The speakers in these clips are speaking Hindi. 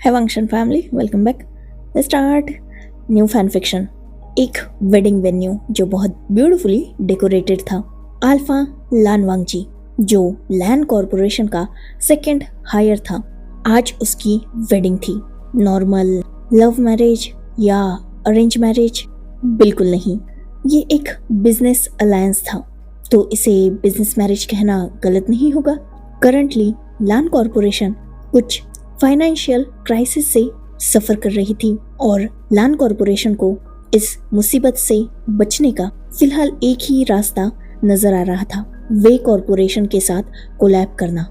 है Wangxian family, welcome back. Start new fan fiction. एक वेडिंग वेन्यू जो बहुत ब्यूटीफुली डेकोरेटेड था। अल्फा लान वांगजी, जो लैन कॉरपोरेशन का सेकंड हायर था, आज उसकी वेडिंग थी। नॉर्मल लव मैरिज या अरेंज मैरिज? बिल्कुल नहीं, ये एक बिजनेस अलायंस था, तो इसे बिजनेस मैरिज कहना गलत नहीं होगा। करंटली लैन कॉरपोरेशन कुछ फाइनेंशियल क्राइसिस से सफर कर रही थी और लैन कॉरपोरेशन को इस मुसीबत से बचने का फिलहाल एक ही रास्ता नजर आ रहा था, वे कॉरपोरेशन के साथ कोलैब करना,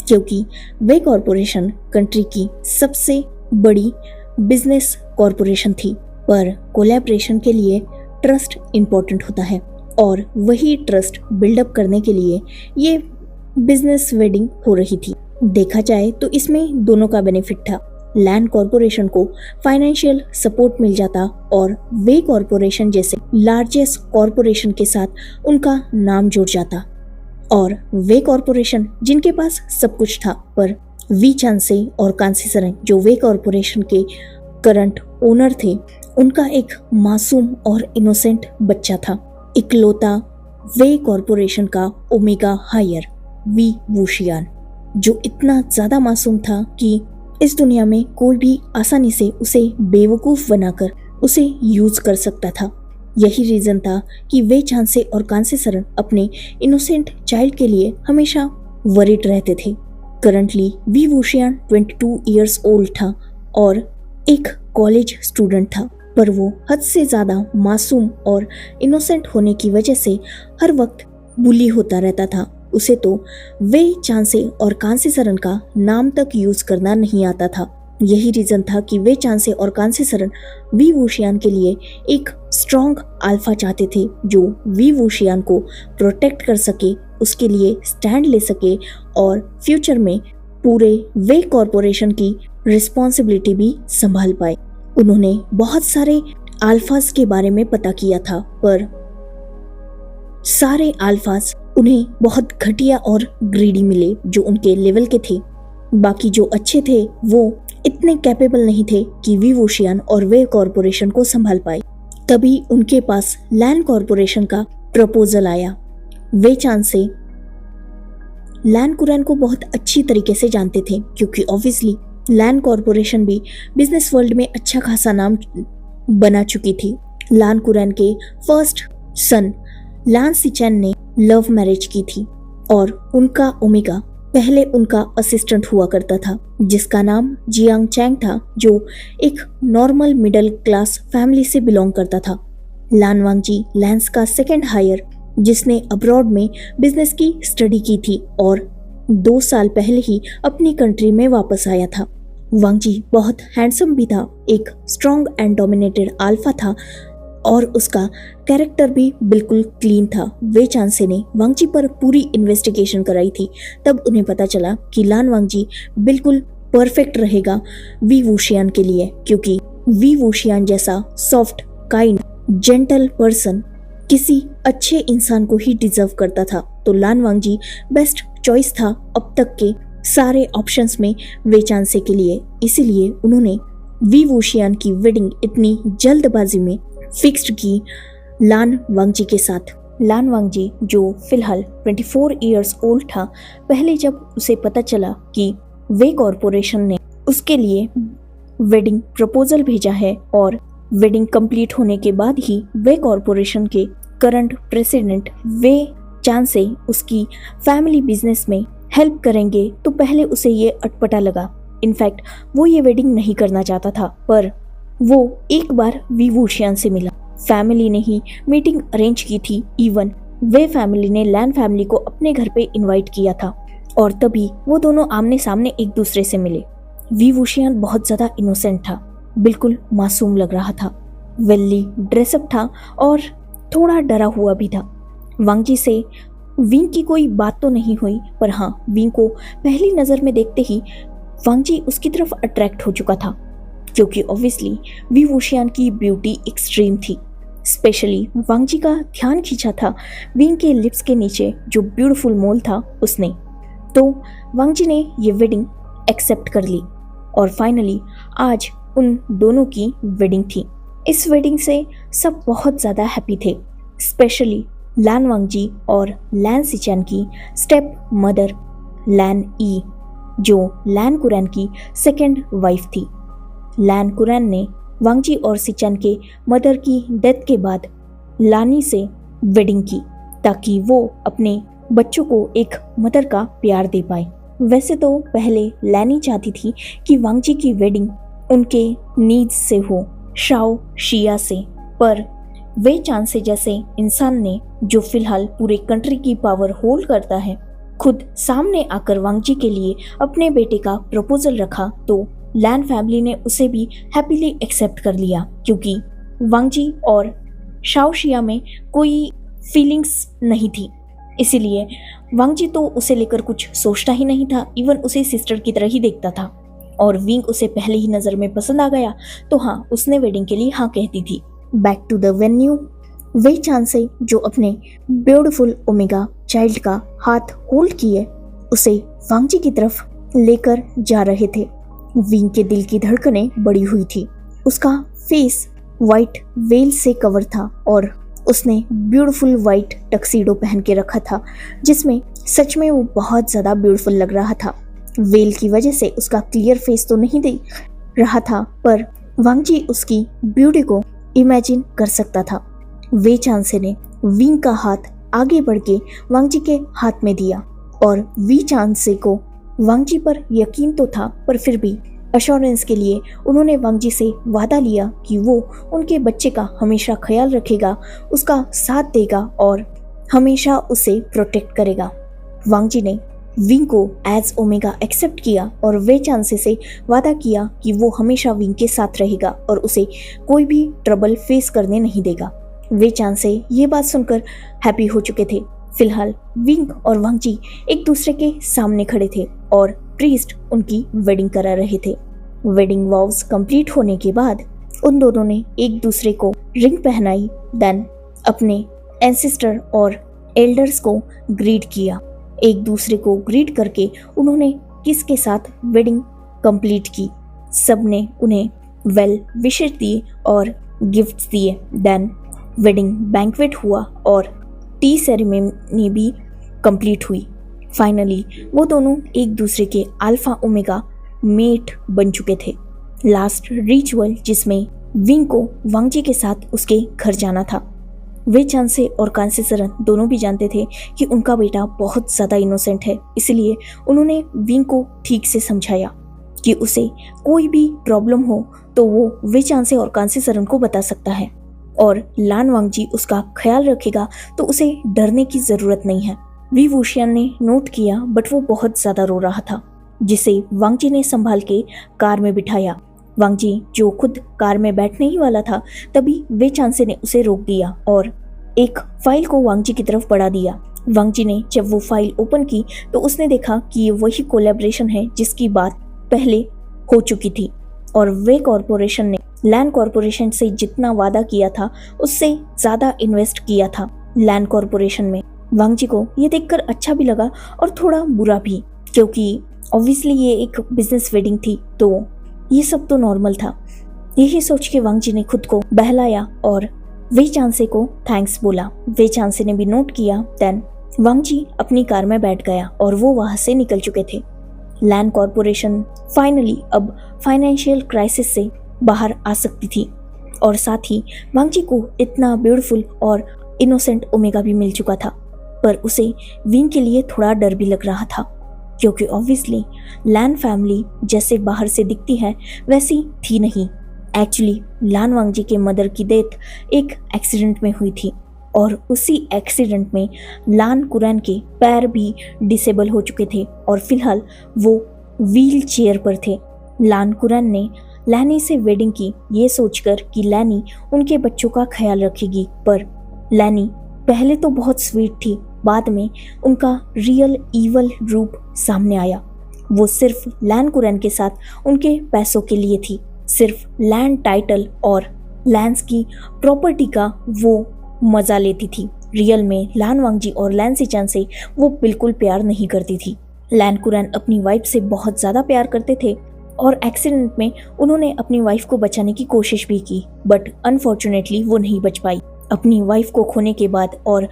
क्योंकि वे कॉरपोरेशन कंट्री की सबसे बड़ी बिजनेस कॉरपोरेशन थी। पर कोलैबोरेशन के लिए ट्रस्ट इम्पोर्टेंट होता है और वही ट्रस्ट बिल्डअप करने के लिए ये बिजनेस वेडिंग हो रही थी। देखा जाए तो इसमें दोनों का बेनिफिट था। लैन कॉरपोरेशन को फाइनेंशियल सपोर्ट मिल जाता और वे कॉरपोरेशन जैसे लार्जेस्ट कॉरपोरेशन के साथ उनका नाम जुड़ जाता, और वे कॉरपोरेशन जिनके पास सब कुछ था, पर वी चांसे और कांसी सरन जो वे कॉरपोरेशन के करंट ओनर थे, उनका एक मासूम और इनोसेंट बच्चा था, इकलौता वे कॉरपोरेशन का ओमेगा हायर वी वुशियान, जो इतना ज्यादा मासूम था कि इस दुनिया में कोई भी आसानी से उसे बेवकूफ बनाकर उसे यूज कर सकता था। यही रीजन था कि वे चांसे और कांसे सरन अपने इनोसेंट चाइल्ड के लिए हमेशा वरीड रहते थे। करंटली वी वुशियान 22 इयर्स ओल्ड था और एक कॉलेज स्टूडेंट था, पर वो हद से ज्यादा मासूम और इनोसेंट होने की वजह से हर वक्त बुली होता रहता था। उसे तो वे चांसे और कांसे सरन का नाम तक यूज करना नहीं आता था। यही रीजन था कि वे चांसे और कांसे सरन वी वुशियान के लिए एक स्ट्रॉन्ग अल्फा चाहते थे, जो वी वुशियान को प्रोटेक्ट कर सके, उसके लिए स्टैंड ले सके और फ्यूचर में पूरे वे कॉरपोरेशन की रिस्पॉन्सिबिलिटी भी संभाल पाए। उन्होंने बहुत सारे अल्फाज के बारे में पता किया था, पर सारे अल्फाज उन्हें बहुत घटिया और ग्रीडी मिले जो उनके लेवल के थे। बाकी जो अच्छे थे वो इतने कैपेबल नहीं थे कि वी वुशियान और वे कॉरपोरेशन को संभाल पाए। तभी उनके पास लैन कॉरपोरेशन का प्रपोजल आया। वे चांसे लैन कुरैन को बहुत अच्छी तरीके से जानते थे, क्योंकि ऑब्वियसली लैन कॉरपोरेशन भी बिजनेस वर्ल्ड में अच्छा खासा नाम बना चुकी थी। लैन कुरैन के फर्स्ट सन लैन सिचेन ने लव मैरिज की थी और उनका ओमेगा पहले उनका असिस्टेंट हुआ करता था, जिसका नाम जियांग चैंग था, जो एक नॉर्मल मिडिल क्लास फैमिली से बिलोंग करता था। लैन वांगजी लैंस का सेकंड हायर, जिसने अब्रॉड में बिजनेस की स्टडी की थी और 2 साल पहले ही अपनी कंट्री में वापस आया था। वांगजी बहुत हैंडसम भी था, एक स्ट्रॉन्ग एंड डोमिनेटेड अल्फा था और उसका कैरेक्टर भी बिल्कुल क्लीन था। वे चांसे ने वांगजी पर पूरी इन्वेस्टिगेशन कराई थी, तब उन्हें पता चला कि लान वांगजी बिल्कुल परफेक्ट रहेगा वी वुशियान के लिए, क्योंकि वी वुशियान जैसा सॉफ्ट, काइंड, जेंटल पर्सन किसी अच्छे इंसान को ही डिजर्व करता था। तो लान वांगजी बेस्ट चॉइस था अब तक के सारे ऑप्शंस में वे चांसे के लिए। इसीलिए उन्होंने वी वुशियान की वेडिंग इतनी जल्दबाजी में फिक्स्ड की लान वांगजी के साथ। लान वांगजी, जो फिलहाल 24 इयर्स ओल्ड था, पहले जब उसे पता चला कि वे कॉरपोरेशन ने उसके लिए वेडिंग प्रपोजल भेजा है और वेडिंग कंप्लीट होने के बाद ही वे कॉरपोरेशन के करंट प्रेसिडेंट वे चांसे उसकी फैमिली बिजनेस में हेल्प करेंगे, तो पहले उसे ये अटपटा लगा। इनफैक्ट वो ये वेडिंग नहीं करना चाहता था, पर वो एक बार वी वुशियान से मिला। फैमिली ने ही मीटिंग अरेंज की थी, इवन वे फैमिली ने लैन फैमिली को अपने घर पे इनवाइट किया था, और तभी वो दोनों आमने सामने एक दूसरे से मिले। वी वुशियान बहुत ज्यादा इनोसेंट था, बिल्कुल मासूम लग रहा था, वेल्ली ड्रेसअप था और थोड़ा डरा हुआ भी था। वांगजी से विंग की कोई बात तो नहीं हुई, पर हाँ, विंग को पहली नजर में देखते ही वांगजी उसकी तरफ अट्रैक्ट हो चुका था, क्योंकि ऑब्वियसली वी वुशियान की ब्यूटी एक्सट्रीम थी। स्पेशली वांगजी का ध्यान खींचा था विंग के लिप्स के नीचे जो ब्यूटीफुल मोल था उसने। तो वांगजी ने ये वेडिंग एक्सेप्ट कर ली और फाइनली आज उन दोनों की वेडिंग थी। इस वेडिंग से सब बहुत ज़्यादा हैप्पी थे, स्पेशली लैन वांगजी और लैन सिचैन की स्टेप मदर लैन ई, जो लैन कुरैन की सेकेंड वाइफ थी। लैन कुरैन ने वांगजी और सिचैन के मदर की डेथ के बाद लानी से वेडिंग की ताकि वो अपने बच्चों को एक मदर का प्यार दे पाए। वैसे तो पहले लैनी चाहती थी कि वांगजी की वेडिंग उनके नीड्स से हो, शाओ शिया से, पर वे चांसे जैसे इंसान ने, जो फिलहाल पूरे कंट्री की पावर होल्ड करता है, खुद सामने आकर वांगजी के लिए अपने बेटे का प्रपोजल रखा तो लैन फैमिली ने उसे भी हैप्पीली एक्सेप्ट कर लिया, क्योंकि वांगजी और शाओ शिया में कोई फीलिंग्स नहीं थी। इसीलिए वांगजी तो उसे लेकर कुछ सोचता ही नहीं था, इवन उसे सिस्टर की तरह ही देखता था। और विंग उसे पहले ही नज़र में पसंद आ गया तो हाँ, उसने वेडिंग के लिए हाँ कहती थी। बैक टू द वेन्यू, वे चांसे जो अपने ब्यूटीफुल ओमेगा चाइल्ड का हाथ होल्ड किए उसे वांगजी की तरफ लेकर जा रहे थे। विंग के दिल की धड़कनें बढ़ी हुई थी। उसका फेस वाइट वेल से कवर था और उसने ब्यूटीफुल वाइट टक्सीडो पहन के रखा था, जिसमें सच में वो बहुत ज़्यादा ब्यूटीफुल लग रहा था। वेल की वजह से उसका क्लियर फेस तो नहीं दिख रहा था, पर वांगजी उसकी ब्यूटी को इमेजिन कर सकता था। वे चांसे ने विंग का हाथ आगे बढ़ के वांगजी के हाथ में दिया और वी चांसे को वांगजी पर यकीन तो था, पर फिर भी अश्योरेंस के लिए उन्होंने वांगजी से वादा लिया कि वो उनके बच्चे का हमेशा ख्याल रखेगा, उसका साथ देगा और हमेशा उसे प्रोटेक्ट करेगा। वांगजी ने विंग को एज ओमेगा एक्सेप्ट किया और वे चांसे से वादा किया कि वो हमेशा विंग के साथ रहेगा और उसे कोई भी ट्रबल फेस करने नहीं देगा। वे चांसे ये बात सुनकर हैप्पी हो चुके थे। फिलहाल विंग और वांगजी एक दूसरे के सामने खड़े थे और प्रीस्ट उनकी वेडिंग करा रहे थे। वेडिंग वॉव्स कंप्लीट होने के बाद उन दोनों ने एक दूसरे को रिंग पहनाई, देन अपने एंसेस्टर और एल्डर्स को ग्रीट किया। एक दूसरे को ग्रीट करके उन्होंने किस के साथ वेडिंग कंप्लीट की। सबने उन्हें वेल विशेस दिए और गिफ्ट्स दिए। देन वेडिंग बैंक्वेट हुआ और टी सेरेमनी भी कंप्लीट हुई। फाइनली वो दोनों एक दूसरे के अल्फा ओमेगा मेट बन चुके थे। लास्ट रिचुअल जिसमें विंग को वांगजी के साथ उसके घर जाना था। वे चांसे और कांसे सरन दोनों भी जानते थे कि उनका बेटा बहुत ज़्यादा इनोसेंट है, इसलिए उन्होंने विंग को ठीक से समझाया कि उसे कोई भी प्रॉब्लम हो तो वो वे चांसे और कांसे सरन को बता सकता है और लान वांगजी उसका ख्याल रखेगा, तो उसे डरने की ज़रूरत नहीं है। वी वुशियन ने नोट किया, बट वो बहुत ज़्यादा रो रहा था, जिसे वांगजी ने संभाल के कार में बिठाया। वांगजी जो खुद कार में बैठने ही वाला था, तभी वे चांसे ने उसे रोक दिया और एक फाइल को वांगजी की तरफ बढ़ा दिया। वांगजी ने जब वो फाइल ओपन की तो उसने देखा कि ये वही कोलैबोरेशन है जिसकी बात पहले हो चुकी थी और वे कॉरपोरेशन ने लैन कॉरपोरेशन से जितना वादा किया था उससे ज़्यादा इन्वेस्ट किया था लैन कॉरपोरेशन में। वांगजी को ये देखकर अच्छा भी लगा और थोड़ा बुरा भी, क्योंकि ऑब्वियसली ये एक बिजनेस वेडिंग थी तो ये सब तो नॉर्मल था। यही सोच के वांगजी ने खुद को बहलाया और वे चांसे को थैंक्स बोला। वे चांसे ने भी नोट किया। देन वांगजी अपनी कार में बैठ गया और वो वहां से निकल चुके थे। लैन कॉरपोरेशन फाइनली अब फाइनेंशियल क्राइसिस से बाहर आ सकती थी और साथ ही वांगजी को इतना ब्यूटीफुल और इनोसेंट ओमेगा भी मिल चुका था, पर उसे विंग के लिए थोड़ा डर भी लग रहा था, क्योंकि ऑब्वियसली लैन फैमिली जैसे बाहर से दिखती है वैसी थी नहीं। एक्चुअली लान वांगजी के मदर की डेथ एक एक्सीडेंट में हुई थी और उसी एक्सीडेंट में लान कुरैन के पैर भी डिसेबल हो चुके थे और फिलहाल वो व्हील चेयर पर थे। लान कुरैन ने लैनी से वेडिंग की ये सोचकर कि लैनी उनके बच्चों का ख्याल रखेगी, पर लैनी पहले तो बहुत स्वीट थी, बाद में उनका रियल ईवल रूप सामने आया। वो सिर्फ लैन कुरैन के साथ उनके पैसों के लिए थी, सिर्फ लैंड टाइटल और लैंड्स की प्रॉपर्टी का वो मजा लेती थी। रियल में लान वांगजी और लैन सिचान से वो बिल्कुल प्यार नहीं करती थी। लैन कुरैन अपनी वाइफ से बहुत ज़्यादा प्यार करते थे, और एक्सीडेंट में उन्होंने अपनी वाइफ को बचाने की कोशिश भी की, बट अनफॉर्चुनेटली वो नहीं बच पाई। अपनी वाइफ को खोने के बाद और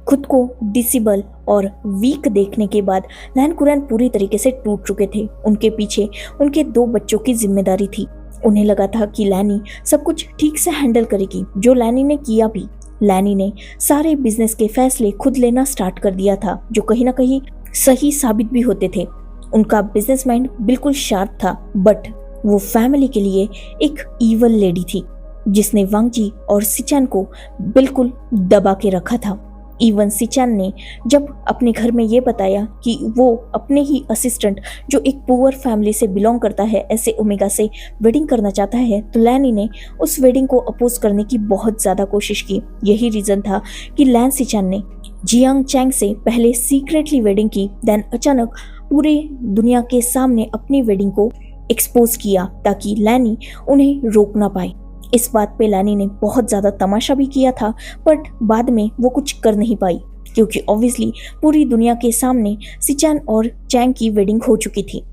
खुद को डिसेबल और वीक देखने के बाद लैन कुरैन पूरी तरीके से टूट चुके थे। उनके पीछे उनके 2 बच्चों की जिम्मेदारी थी। उन्हें लगा था कि लैनी सब कुछ ठीक से हैंडल करेगी, जो लैनी ने किया भी। लैनी ने सारे बिजनेस के फैसले खुद लेना स्टार्ट कर दिया था, जो कहीं ना कहीं सही साबित भी होते थे। उनका बिजनेस माइंड बिल्कुल शार्प था, बट वो फैमिली के लिए एक ईवल लेडी थी, जिसने वांगजी और सिचान को बिल्कुल दबा के रखा था। इवन सिचान ने जब अपने घर में ये बताया कि वो अपने ही असिस्टेंट, जो एक पुअर फैमिली से बिलोंग करता है, ऐसे ओमेगा से वेडिंग करना चाहता है, तो लैनी ने उस वेडिंग को अपोज करने की बहुत ज़्यादा कोशिश की। यही रीज़न था कि लैन सिचान ने जियांग चैंग से पहले सीक्रेटली वेडिंग की, देन अचानक पूरे दुनिया के सामने अपनी वेडिंग को एक्सपोज किया, ताकि लैनी उन्हें रोक ना पाए। इस बात पे लैनी ने बहुत ज़्यादा तमाशा भी किया था, बट बाद में वो कुछ कर नहीं पाई, क्योंकि ऑब्वियसली पूरी दुनिया के सामने सिचान और चैंग की वेडिंग हो चुकी थी।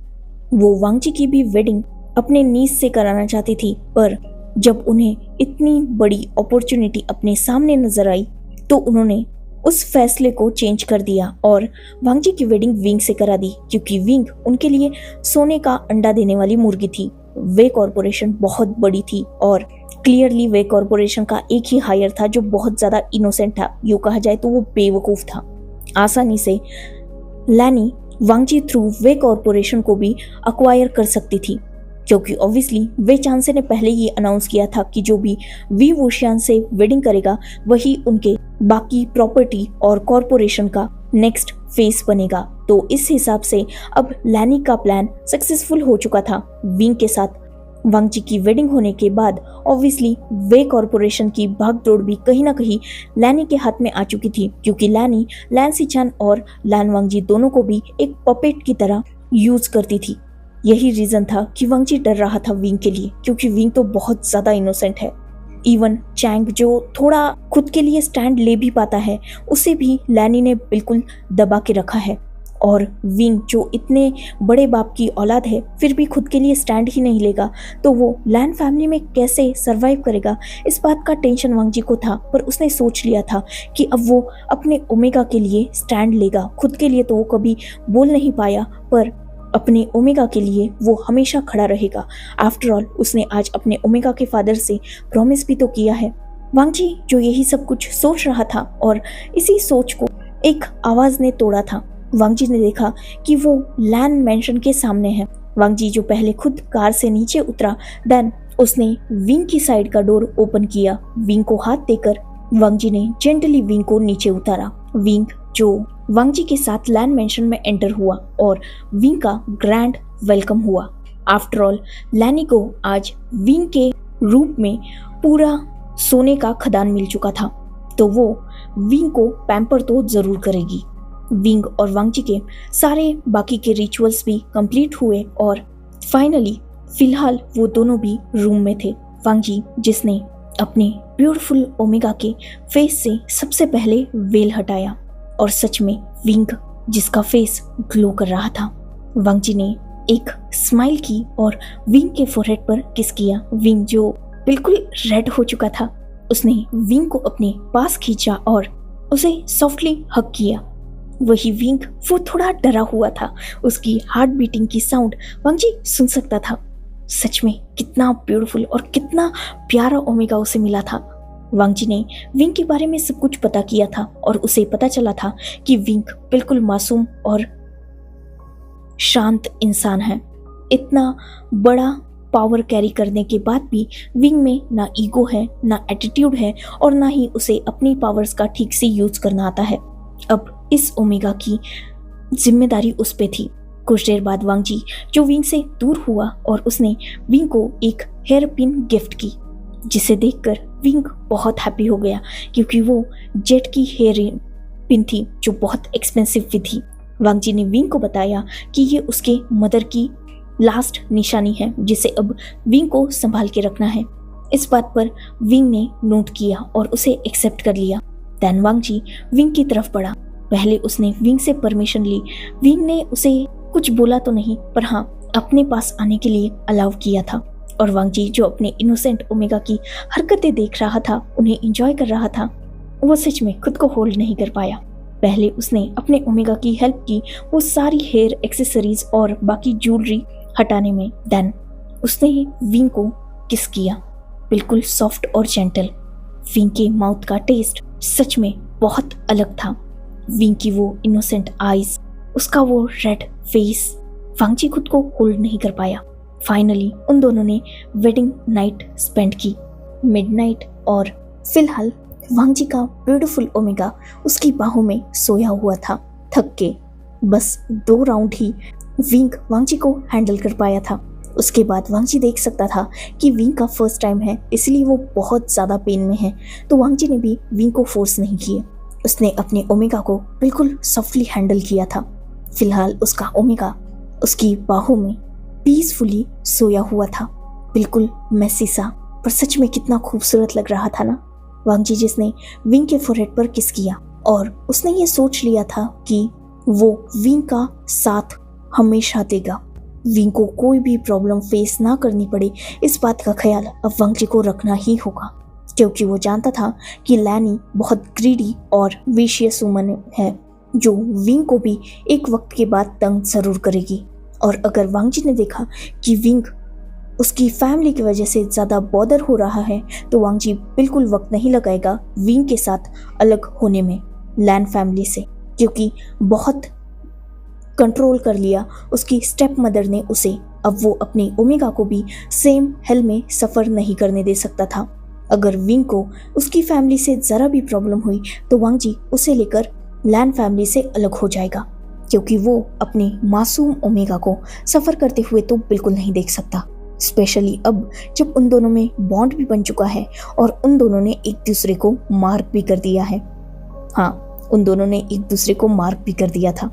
वो वांगजी की भी वेडिंग अपने नीस से कराना चाहती थी, पर जब उन्हें इतनी बड़ी अपॉर्चुनिटी अपने सामने नजर आई, तो उन्होंने उस फैसले को चेंज कर दिया और वांगजी की वेडिंग विंग से करा दी, क्योंकि विंग उनके लिए सोने का अंडा देने वाली मुर्गी थी। वे कॉरपोरेशन बहुत बड़ी थी और क्लियरली वे कॉरपोरेशन का एक ही हायर था, जो बहुत ज़्यादा इनोसेंट था। यूँ कहा जाए तो वो बेवकूफ़ था। आसानी से लैनी वांगजी थ्रू वे कॉरपोरेशन को भी अक्वायर कर सकती थी, क्योंकि ऑब्वियसली वे चांसे ने पहले ही अनाउंस किया था कि जो भी वी वुशियान से वेडिंग करेगा वही उनके बाकी प्रॉपर्टी और कॉरपोरेशन का नेक्स्ट फेस बनेगा। तो इस हिसाब से अब लैनी का प्लान सक्सेसफुल हो चुका था। विंग के साथ वांगजी की वेडिंग होने के बाद ऑब्वियसली वे कॉरपोरेशन की भागदौड़ भी कहीं ना कहीं लैनी के हाथ में आ चुकी थी, क्योंकि लैनी लैन सिचान और लैन वांगजी दोनों को भी एक पपेट की तरह यूज करती थी। यही रीजन था कि वांगजी डर रहा था विंग के लिए, क्योंकि विंग तो बहुत ज्यादा इनोसेंट है। इवन चैंग, जो थोड़ा खुद के लिए स्टैंड ले भी पाता है, उसे भी लैनी ने बिल्कुल दबा के रखा है। और विंग, जो इतने बड़े बाप की औलाद है, फिर भी खुद के लिए स्टैंड ही नहीं लेगा, तो वो लैन फैमिली में कैसे सरवाइव करेगा, इस बात का टेंशन वांगजी को था। पर उसने सोच लिया था कि अब वो अपने ओमेगा के लिए स्टैंड लेगा। खुद के लिए तो वो कभी बोल नहीं पाया, पर अपने ओमेगा के लिए वो हमेशा खड़ा रहेगा। आफ्टर ऑल उसने आज अपने ओमेगा के फादर से प्रॉमिस भी तो किया है। वांगजी जो यही सब कुछ सोच रहा था, और इसी सोच को एक आवाज ने तोड़ा था। वांगजी ने देखा कि वो लैन मेंशन के सामने है। वांगजी जो पहले खुद कार से नीचे उतरा, देन उसने विंग की साइड का डोर ओपन किया। विंग को हाथ देकर वांगजी ने जेंटली विंग को नीचे उतारा। विंग जो वांगजी के साथ लैन मेंशन में एंटर हुआ और विंग का ग्रैंड वेलकम हुआ। आफ्टर ऑल लैनी को आज विंग के रूप में पूरा सोने का खदान मिल चुका था, तो वो विंग को पैम्पर तो जरूर करेगी। विंग और वांगजी के सारे बाकी के रिचुअल्स भी कंप्लीट हुए और फाइनली फिलहाल वो दोनों भी रूम में थे। वांगजी जिसने अपने ब्यूटीफुल ओमेगा के फेस से सबसे पहले वेल हटाया, और सच में विंग जिसका फेस ग्लो कर रहा था। वांगजी ने एक स्माइल की और विंग के फोरहेड पर किस किया। विंग जो बिल्कुल रेड हो चुका था, उसने विंग को अपने पास खींचा और उसे सॉफ्टली हग किया। वही विंग वो थोड़ा डरा हुआ था, उसकी हार्ट बीटिंग की साउंड वांगजी सुन सकता था। सच में कितना ब्यूटीफुल और कितना प्यारा ओमेगा उसे मिला था। वांगजी ने विंग के बारे में सब कुछ पता किया था और उसे पता चला था कि विंग बिल्कुल मासूम और शांत इंसान है। इतना बड़ा पावर कैरी करने के बाद भी विंग में ना ईगो है, ना एटीट्यूड है, और ना ही उसे अपनी पावर्स का ठीक से यूज करना आता है। अब इस ओमेगा की जिम्मेदारी उस पे थी। कुछ देर बाद वांगजी जो विंग से दूर हुआ और उसने विंग को एक हेयर पिन गिफ्ट की, जिसे देखकर विंग बहुत हैप्पी हो गया, क्योंकि वो जेट की हेयर पिन थी जो बहुत एक्सपेंसिव भी थी। वांगजी ने विंग को बताया कि ये उसके मदर की लास्ट निशानी है, जिसे अब विंग को संभाल के रखना है। इस बात पर विंग ने नोट किया और उसे एक्सेप्ट कर लिया। देन वांगजी विंग की तरफ बढ़ा। पहले उसने विंग से परमिशन ली। विंग ने उसे कुछ बोला तो नहीं, पर हाँ अपने पास आने के लिए अलाउ किया था। और वांग जी जो अपने इनोसेंट ओमेगा की हरकतें देख रहा था, उन्हें एंजॉय कर रहा था, वो सच में खुद को होल्ड नहीं कर पाया। पहले उसने अपने ओमेगा की हेल्प की वो सारी हेयर एक्सेसरीज और बाकी ज्वेलरी हटाने में। देन उसने ही विंग को किस किया, बिल्कुल सॉफ्ट और जेंटल। विंग के माउथ का टेस्ट सच में बहुत अलग था। विंग की वो इनोसेंट आईज, उसका वो रेड फेस, वांग जी खुद को होल्ड नहीं कर पाया। फाइनली उन दोनों ने वेडिंग नाइट स्पेंड की, मिडनाइट। और फिलहाल वांग जी का ब्यूटीफुल ओमेगा उसकी बाहों में सोया हुआ था, थक के। बस 2 राउंड ही विंग वांग जी को हैंडल कर पाया था। उसके बाद वांग जी देख सकता था कि विंग का फर्स्ट टाइम है, इसलिए वो बहुत ज़्यादा पेन में है। तो वांग जी ने भी विंग को फोर्स नहीं किया, उसने अपने ओमेगा को बिल्कुल सॉफ्टली हैंडल किया था। फिलहाल उसका ओमेगा उसकी बाहों में पीसफुली सोया हुआ था, बिल्कुल मैसी सा, पर सच में कितना खूबसूरत लग रहा था ना। वांग जी जिसने विंग के फोरहेड पर किस किया और उसने ये सोच लिया था कि वो विंग का साथ हमेशा देगा, विंग को कोई भी प्रॉब्लम फेस ना करनी पड़े, इस बात का ख्याल अब वांग जी को रखना ही होगा। क्योंकि वो जानता था कि लैनी बहुत ग्रीडी और विशियस वुमन है, जो विंग को भी एक वक्त के बाद तंग जरूर करेगी। और अगर वांग जी ने देखा कि विंग उसकी फैमिली की वजह से ज़्यादा बॉदर हो रहा है, तो वांग जी बिल्कुल वक्त नहीं लगाएगा विंग के साथ अलग होने में लैन फैमिली से, क्योंकि बहुत कंट्रोल कर लिया उसकी स्टेप मदर ने उसे। अब वो अपने ओमेगा को भी सेम हेल में सफ़र नहीं करने दे सकता था। अगर विंग को उसकी फैमिली से ज़रा भी प्रॉब्लम हुई तो वांग जी उसे लेकर लैन फैमिली से अलग हो जाएगा, क्योंकि वो अपने मासूम ओमेगा को सफ़र करते हुए तो बिल्कुल नहीं देख सकता। स्पेशली अब जब उन दोनों में बॉन्ड भी बन चुका है और उन दोनों ने एक दूसरे को मार्क भी कर दिया है। हाँ, उन दोनों ने एक दूसरे को मार्क भी कर दिया था।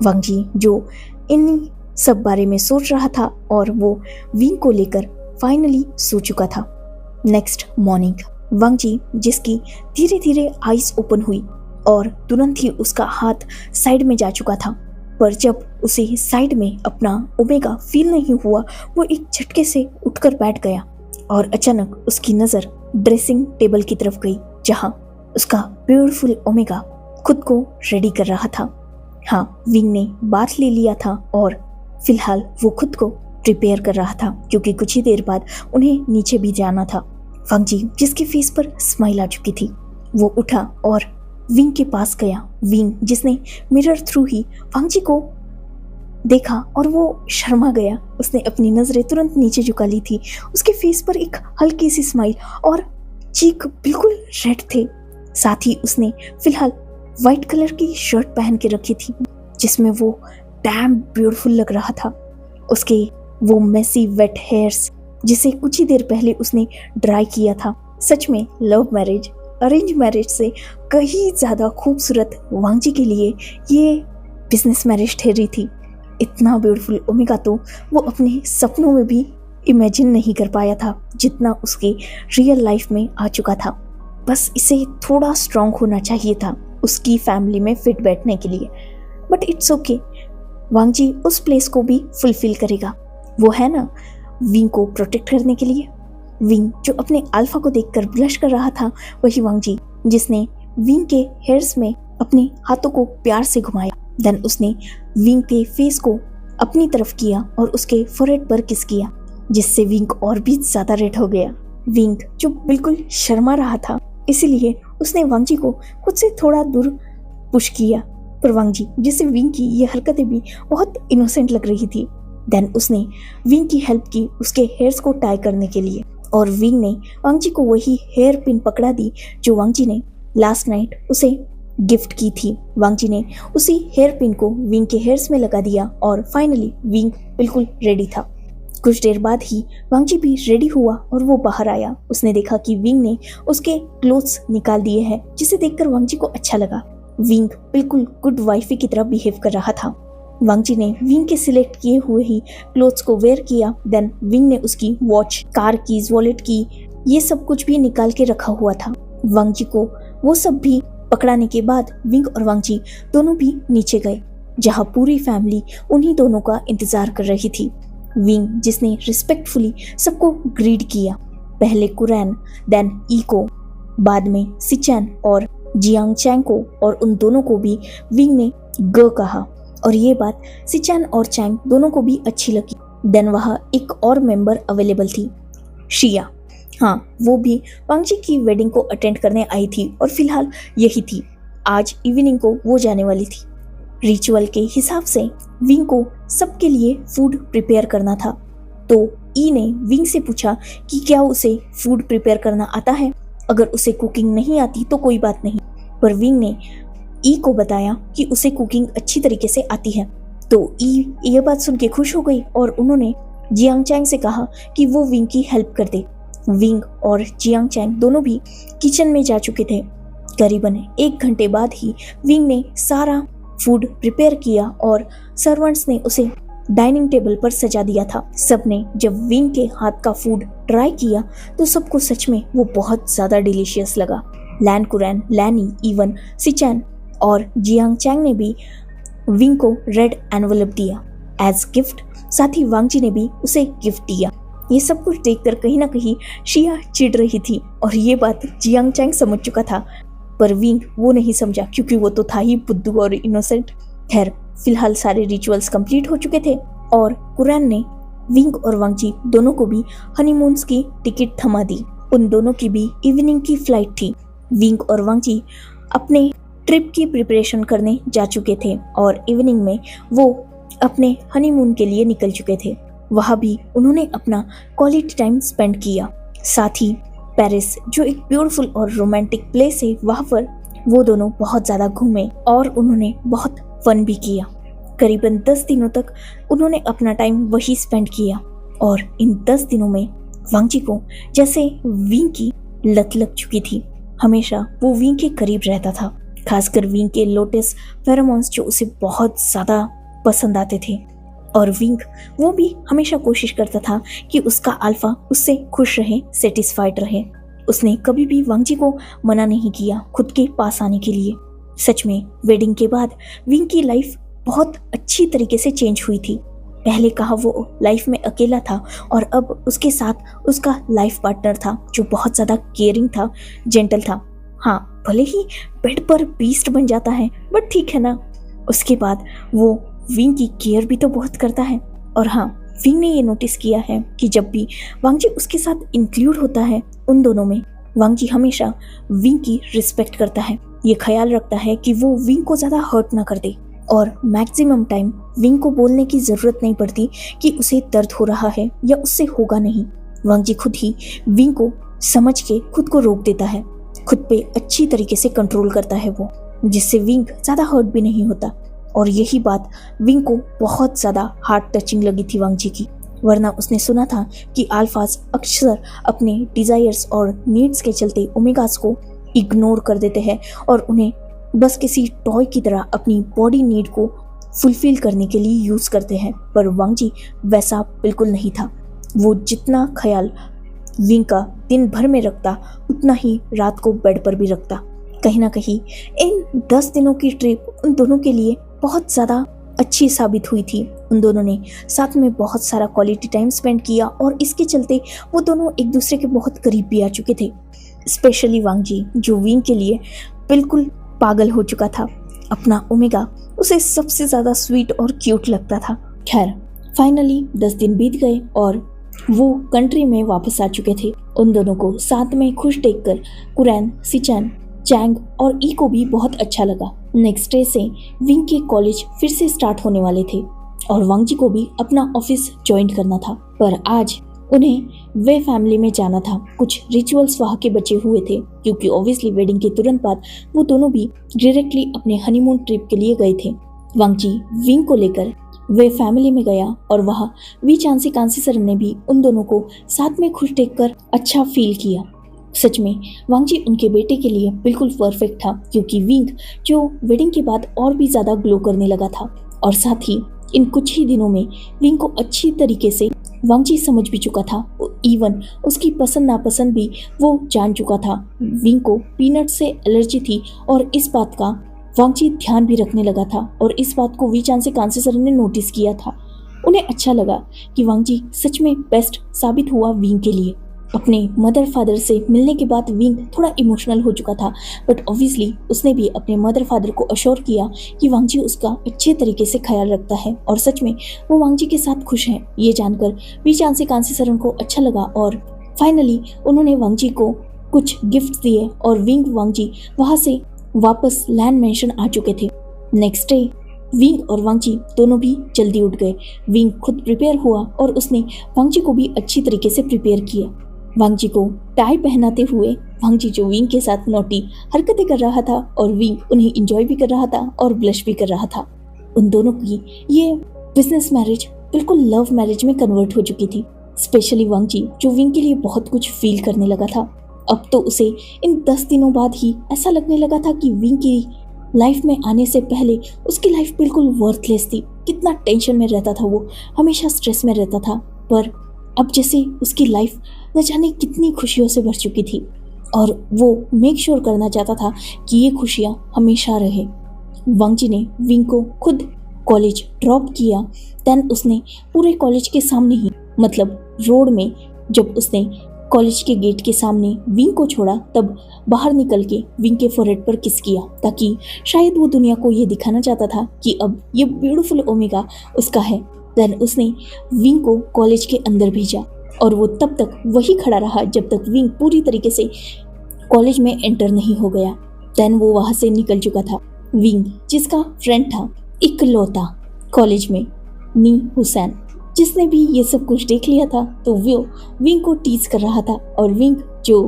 वांग जी जो इन सब बारे में सोच रहा था और वो विंग को लेकर फाइनली सो चुका था। नेक्स्ट मॉर्निंग वांग जी जिसकी धीरे धीरे आईज ओपन हुई और तुरंत ही उसका हाथ साइड में जा चुका था, पर जब उसे साइड में अपना ओमेगा फील नहीं हुआ, वो एक झटके से उठकर बैठ गया और अचानक उसकी नज़र ड्रेसिंग टेबल की तरफ गई, जहां उसका ब्यूटीफुल ओमेगा खुद को रेडी कर रहा था। हाँ, विंग ने बाथ ले लिया था और फिलहाल वो खुद को प्रिपेयर कर रहा था, क्योंकि कुछ ही देर बाद उन्हें नीचे भी जाना था। वांग जी जिसके फेस पर स्माइल आ चुकी थी, वो उठा और विंग के पास गया। विंग जिसने मिरर थ्रू ही वांग जी को देखा और वो शर्मा गया। उसने अपनी नज़रें तुरंत नीचे झुका ली थी। उसके फेस पर एक हल्की सी स्माइल और चीक बिल्कुल रेड थे। साथ ही उसने फिलहाल वाइट कलर की शर्ट पहन के रखी थी, जिसमें वो डैम ब्यूटीफुल लग रहा था। उसके वो मेसी वेट हेयर्स जिसे कुछ ही देर पहले उसने ड्राई किया था, सच में लव मैरिज अरेंज मैरिज से कहीं ज़्यादा खूबसूरत वांग जी के लिए ये बिजनेस मैरिज ठहरी थी। इतना ब्यूटीफुल ओमेगा तो वो अपने सपनों में भी इमेजिन नहीं कर पाया था, जितना उसके रियल लाइफ में आ चुका था। बस इसे थोड़ा स्ट्रांग होना चाहिए था उसकी फैमिली में फिट बैठने के लिए, बट इट्स ओके। वांग जी उस प्लेस को भी फुलफिल करेगा। वो है ना विंग को प्रोटेक्ट करने के लिए। विंग जो अपने अल्फा को देखकर ब्लश कर रहा था, वही वांग जी जिसने विंग के हेयर्स में अपने हाथों को प्यार से घुमाया। देन उसने विंग के फेस को अपनी तरफ किया और उसके फोरहेड पर किस किया, जिससे विंग और भी ज्यादा रेड हो गया। विंग जो बिल्कुल शर्मा रहा था, इसीलिए उसने वांग जी को खुद से थोड़ा दूर पुश किया, पर वांग जी जिससे विंग की ये हरकतें भी बहुत इनोसेंट लग रही थी। देन उसने विंग की हेल्प की उसके हेयर्स को टाई करने के लिए, और विंग ने वांग जी को वही हेयर पिन पकड़ा दी जो वांग जी ने लास्ट नाइट उसे गिफ्ट की थी। वांग जी ने उसी हेयर पिन को विंग के हेयर्स में लगा दिया और फाइनली विंग बिल्कुल रेडी था। कुछ देर बाद ही वांग जी भी रेडी हुआ और वो बाहर आया। उसने देखा कि विंग ने उसके क्लोथ्स निकाल दिए हैं, जिसे देखकर वांग जी को अच्छा लगा। विंग बिल्कुल गुड वाइफी की तरह बिहेव कर रहा था। वांग जी ने विंग के सिलेक्ट किए हुए ही क्लोथ्स को वेयर किया। देन विंग ने उसकी वॉच, कार कीज, वॉलेट की, ये सब कुछ भी निकाल के रखा हुआ था। वांग जी को वो सब भी पकड़ाने के बाद विंग और वांग जी दोनों भी नीचे गए, जहाँ पूरी फैमिली उन्हीं दोनों का इंतजार कर रही थी। विंग जिसने रिस्पेक्टफुली सबको ग्रीड किया, पहले कुरैन, देन ईको, बाद में सिचैन और जियांग चैंग को, और उन दोनों को भी विंग ने ग कहा और ये बात सिचैन और चैंग दोनों को भी अच्छी लगी। देन वहाँ एक और मेंबर अवेलेबल थी, शिया। हाँ, वो भी वांगजी की वेडिंग को अटेंड करने आई थी और फिलहाल यही थी। आज इवनिंग को वो जाने वाली थी। रिचुअल के हिसाब से विंग को सबके लिए फूड प्रिपेयर करना था, तो ई ने विंग से पूछा कि क्या उसे फूड प्रिपेयर करना आता है। अगर उसे कुकिंग नहीं आती तो कोई बात नहीं, पर विंग ने ई को बताया कि उसे कुकिंग अच्छी तरीके से आती है। तो ई ये बात सुन के खुश हो गई और उन्होंने जियांग चैंग से कहा कि वो विंग की हेल्प कर दे। विंग और जियांग चैंग दोनों भी किचन में जा चुके थे। करीबन 1 घंटे बाद ही विंग ने सारा फूड प्रिपेयर किया और सर्वेंट्स ने उसे डाइनिंग टेबल पर सजा दिया था। सबने जब विंग के हाथ का फूड ट्राई किया तो सबको सच में वो बहुत ज्यादा डिलीशियस लगा। लैन कुरैन, लैनी, इवन सिचैन और जियांग चैंग ने भी विंग को रेड एनवलप दिया एज गिफ्ट। साथ ही वांगजी ने भी उसे गिफ्ट दिया। ये सब कुछ देखकर कहीं ना कहीं शिया चिढ़ रही थी और ये बात जियांग चैंग समझ चुका था, पर विंग वो नहीं समझा क्योंकि वो तो था ही बुद्धू और इनोसेंट। खैर, फिलहाल सारे रिचुअल्स कंप्लीट हो चुके थे और कुरैन ने विंग और वांगजी दोनों को भी हनीमून्स की टिकट थमा दी। उन दोनों की भी इवनिंग की फ्लाइट थी। विंग और वांगजी अपने ट्रिप की प्रिपरेशन करने जा चुके थे और इवनिंग में वो अपने हनीमून के लिए निकल चुके थे। वहाँ भी उन्होंने अपना क्वालिटी टाइम स्पेंड किया। साथ ही पेरिस, जो एक ब्यूटीफुल और रोमांटिक प्लेस है, वहाँ पर वो दोनों बहुत ज़्यादा घूमे और उन्होंने बहुत फन भी किया। करीबन 10 दिनों तक उन्होंने अपना टाइम वही स्पेंड किया और इन 10 दिनों में वांगजी को जैसे विंग की लत लग चुकी थी। हमेशा वो विंग के करीब रहता था, खासकर विंग के लोटस फेरोमोन्स जो उसे बहुत ज़्यादा पसंद आते थे। और विंग वो भी हमेशा कोशिश करता था कि उसका अल्फा उससे खुश रहे, सेटिस्फाइड रहे। उसने कभी भी वांगजी को मना नहीं किया खुद के पास आने के लिए। सच में वेडिंग के बाद विंग की लाइफ बहुत अच्छी तरीके से चेंज हुई थी। पहले कहा वो लाइफ में अकेला था और अब उसके साथ उसका लाइफ पार्टनर था जो बहुत ज़्यादा केयरिंग था, जेंटल था। हाँ, भले ही बेड पर बीस्ट बन जाता है बट ठीक है ना। उसके बाद वो विंग की केयर भी तो बहुत करता है। और हाँ, विंग ने ये नोटिस किया है कि जब भी वांगजी उसके साथ इंक्लूड होता है उन दोनों में, वांगजी हमेशा विंग की रिस्पेक्ट करता है। ये ख्याल रखता है कि वो विंग को ज़्यादा हर्ट ना कर दे और मैक्सिमम टाइम विंग को बोलने की ज़रूरत नहीं पड़ती कि उसे दर्द हो रहा है या उससे होगा नहीं। वांगजी खुद ही विंग को समझ के खुद को रोक देता है, खुद पे अच्छी तरीके से कंट्रोल करता है वो, जिससे विंग ज़्यादा हर्ट भी नहीं होता। और यही बात विंग को बहुत ज़्यादा हार्ट टचिंग लगी थी वांगजी की, वरना उसने सुना था कि अल्फाज अक्सर अपने डिज़ायर्स और नीड्स के चलते ओमेगास को इग्नोर कर देते हैं और उन्हें बस किसी टॉय की तरह अपनी बॉडी नीड को फुलफिल करने के लिए यूज़ करते हैं। पर वांगजी वैसा बिल्कुल नहीं था। वो जितना ख्याल विंग का दिन भर में रखता उतना ही रात को बेड पर भी रखता। कहीं ना कहीं इन 10 दिनों की ट्रिप उन दोनों के लिए बहुत ज़्यादा अच्छी साबित हुई थी। उन दोनों ने साथ में बहुत सारा क्वालिटी टाइम स्पेंड किया और इसके चलते वो दोनों एक दूसरे के बहुत करीब भी आ चुके थे। स्पेशली वांगजी जो विंग के लिए बिल्कुल पागल हो चुका था। अपना ओमेगा उसे सबसे ज़्यादा स्वीट और क्यूट लगता था। खैर, फाइनली 10 दिन बीत गए और वो कंट्री में वापस आ चुके थे। उन दोनों को साथ में खुश देखकर कुरैन, सिचैन, चैंग और ई को भी बहुत अच्छा लगा। नेक्स्ट डे से विंग के कॉलेज फिर से स्टार्ट होने वाले थे और वांगजी को भी अपना ऑफिस ज्वाइन करना था, पर आज उन्हें वे फैमिली में जाना था। कुछ रिचुअल्स वहाँ के बचे हुए थे क्योंकि ऑब्वियसली वेडिंग के तुरंत बाद वो दोनों भी डायरेक्टली अपने हनीमून ट्रिप के लिए गए थे। वांगजी विंग को लेकर वे फैमिली में गया और वहाँ वी चांसी कांसी सर ने भी उन दोनों को साथ में खुश देखकर अच्छा फील किया। सच में वांगजी उनके बेटे के लिए बिल्कुल परफेक्ट था क्योंकि विंग जो वेडिंग के बाद और भी ज़्यादा ग्लो करने लगा था और साथ ही इन कुछ ही दिनों में विंग को अच्छी तरीके से वांगजी समझ भी चुका था। इवन उसकी पसंद नापसंद भी वो जान चुका था। विंग को पीनट से एलर्जी थी और इस बात का वांगजी ध्यान भी रखने लगा था और इस बात को वी चांसी कांसी सर ने नोटिस किया था। उन्हें अच्छा लगा कि वांगजी सच में बेस्ट साबित हुआ विंग के लिए। अपने मदर फादर से मिलने के बाद विंग थोड़ा इमोशनल हो चुका था, बट ऑब्वियसली उसने भी अपने मदर फादर को अश्योर किया कि वांगजी उसका अच्छे तरीके से ख्याल रखता है और सच में वो वांगजी के साथ खुश है। ये जानकर वी चांसी कांसी सरन को अच्छा लगा और फाइनली उन्होंने वांगजी को कुछ गिफ्ट दिए और विंग वांगजी वहां से वापस लैंड मेंशन आ चुके थे। नेक्स्ट डे विंग और वांगजी दोनों भी जल्दी उठ गए। विंग खुद प्रिपेयर हुआ और उसने वांगजी को भी अच्छी तरीके से प्रिपेयर किया। वांगजी को टाई पहनाते हुए वांगजी जो विंग के साथ नोटी हरकतें कर रहा था और विंग उन्हें एंजॉय भी कर रहा था और ब्लश भी कर रहा था। उन दोनों की ये बिजनेस मैरिज बिल्कुल लव मैरिज में कन्वर्ट हो चुकी थी। स्पेशली वांगजी जो विंग के लिए बहुत कुछ फील करने लगा था। अब तो उसे इन 10 दिनों बाद ही ऐसा लगने लगा था कि विंग की लाइफ में आने से पहले उसकी लाइफ बिल्कुल वर्थलेस थी। कितना टेंशन में रहता था वो, हमेशा स्ट्रेस में रहता था, पर अब जैसे उसकी लाइफ न जाने कितनी खुशियों से भर चुकी थी और वो मेक श्योर करना चाहता था कि ये खुशियाँ हमेशा रहे। वांगजी ने विंग को खुद कॉलेज ड्रॉप किया। देन उसने पूरे कॉलेज के सामने ही, मतलब रोड में, जब उसने कॉलेज के गेट के सामने विंग को छोड़ा तब बाहर निकल के विंग के फोरहेड पर किस किया, ताकि शायद वो दुनिया को ये दिखाना चाहता था कि अब ये ब्यूटीफुल ओमेगा उसका है। देन उसने विंग को कॉलेज के अंदर भेजा और वो तब तक वही खड़ा रहा जब तक विंग पूरी तरीके से कॉलेज में एंटर नहीं हो गया। देन वो वहां से निकल चुका था। विंग जिसका फ्रेंड था इकलौता कॉलेज में, नी हुसैन, जिसने भी ये सब कुछ देख लिया था, तो वो विंग को टीज कर रहा था और विंग जो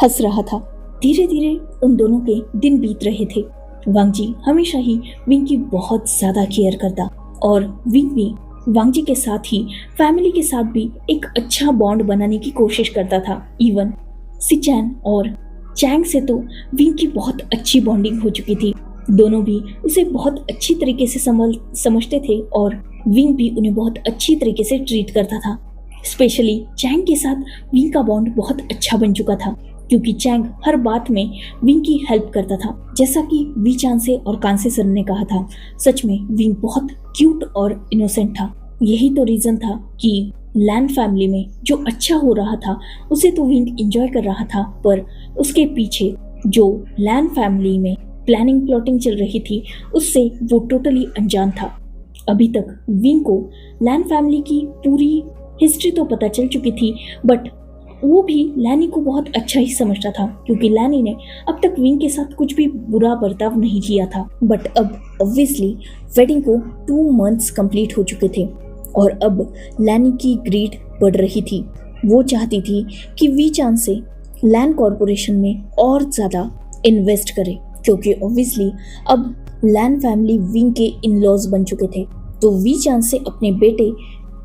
हंस रहा था। धीरे धीरे उन दोनों के दिन बीत रहे थे। वांगजी हमेशा ही विंग की बहुत ज्यादा केयर करता और विंग भी वांगजी के साथ ही फैमिली के साथ भी एक अच्छा बॉन्ड बनाने की कोशिश करता था। इवन सिचैन और चैंग से तो विंग की बहुत अच्छी बॉन्डिंग हो चुकी थी। दोनों भी उसे बहुत अच्छी तरीके से समझते थे और विंग भी उन्हें बहुत अच्छी तरीके से ट्रीट करता था। स्पेशली चैंग के साथ विंग का बॉन्ड बहुत अच्छा बन चुका था, क्योंकि चैंग हर बात में विंग की हेल्प करता था। जैसा कि वी चांसे और कांसे सर ने कहा था, सच में विंग बहुत क्यूट और इनोसेंट था। यही तो रीजन था कि लैंड फैमिली में जो अच्छा हो रहा था उसे तो विंग एंजॉय कर रहा था, पर उसके पीछे जो लैंड फैमिली में प्लानिंग प्लॉटिंग चल रही थी उससे वो टोटली अनजान था। अभी तक विंग को लैन फैमिली की पूरी हिस्ट्री तो पता चल चुकी थी, बट वो भी लैनी को बहुत अच्छा ही समझता था, क्योंकि लैनी ने अब तक विंग के साथ कुछ भी बुरा बर्ताव नहीं किया था। बट अब ऑब्वियसली वेडिंग को 2 मंथ्स कंप्लीट हो चुके थे और अब लैनी की ग्रीड बढ़ रही थी। वो चाहती थी कि वी चांस से लैंड कॉरपोरेशन में और ज़्यादा इन्वेस्ट करे, क्योंकि ऑब्वियसली अब लैंड फैमिली विंग के इन-लॉज बन चुके थे, तो वी चांस से अपने बेटे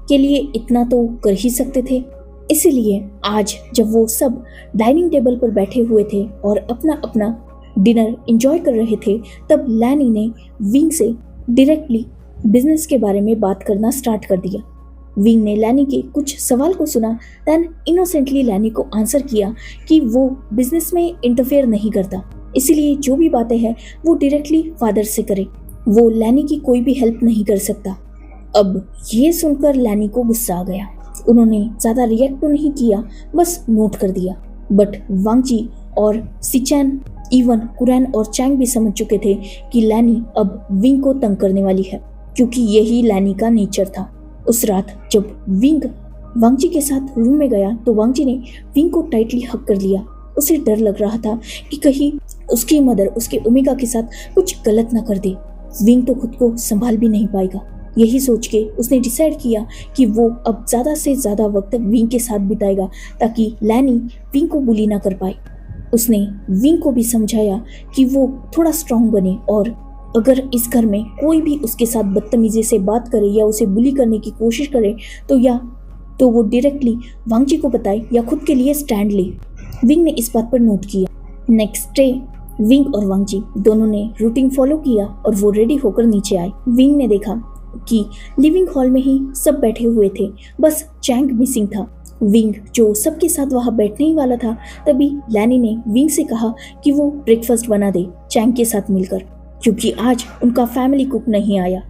के लिए इतना तो कर ही सकते थे। इसीलिए आज जब वो सब डाइनिंग टेबल पर बैठे हुए थे और अपना अपना डिनर एंजॉय कर रहे थे, तब लैनी ने विंग से डायरेक्टली बिजनेस के बारे में बात करना स्टार्ट कर दिया। विंग ने लैनी के कुछ सवाल को सुना, देन इनोसेंटली लैनी को आंसर किया कि वो बिजनेस में इंटरफेयर नहीं करता, इसीलिए जो भी बातें हैं वो डायरेक्टली फादर से करे, वो लैनी की कोई भी हेल्प नहीं कर सकता। अब ये सुनकर लैनी को गुस्सा आ गया। उन्होंने ज़्यादा रिएक्ट तो नहीं किया, बस नोट कर दिया। बट वांगजी और सिचैन, इवन कुरैन और चैंग भी समझ चुके थे कि लैनी अब विंग को तंग करने वाली है, क्योंकि यही लैनी का नेचर था। उस रात जब विंग वांगजी के साथ रूम में गया तो वांगजी ने विंग को टाइटली हग कर लिया। उसे डर लग रहा था कि कहीं उसकी मदर उसके ओमेगा के साथ कुछ गलत ना कर दे। विंग तो खुद को संभाल भी नहीं पाएगा। यही सोच के उसने डिसाइड किया कि वो अब ज़्यादा से ज़्यादा वक्त विंग के साथ बिताएगा, ताकि लैनी विंग को बुली ना कर पाए। उसने विंग को भी समझाया कि वो थोड़ा स्ट्रांग बने और अगर इस घर में कोई भी उसके साथ बदतमीजी से बात करे या उसे बुली करने की कोशिश करे तो वो डायरेक्टली वांगजी को बताए या खुद के लिए स्टैंड ले। विंग ने इस बात पर नोट किया। नेक्स्ट डे विंग और वांगजी दोनों ने रूटीन फॉलो किया और वो रेडी होकर नीचे आए। विंग ने देखा कि लिविंग हॉल में ही सब बैठे हुए थे, बस चैंग मिसिंग था। विंग जो सबके साथ वहाँ बैठने ही वाला था, तभी लैनी ने विंग से कहा कि वो ब्रेकफास्ट बना दे चैंग के साथ मिलकर, क्योंकि आज उनका फैमिली कुक नहीं आया।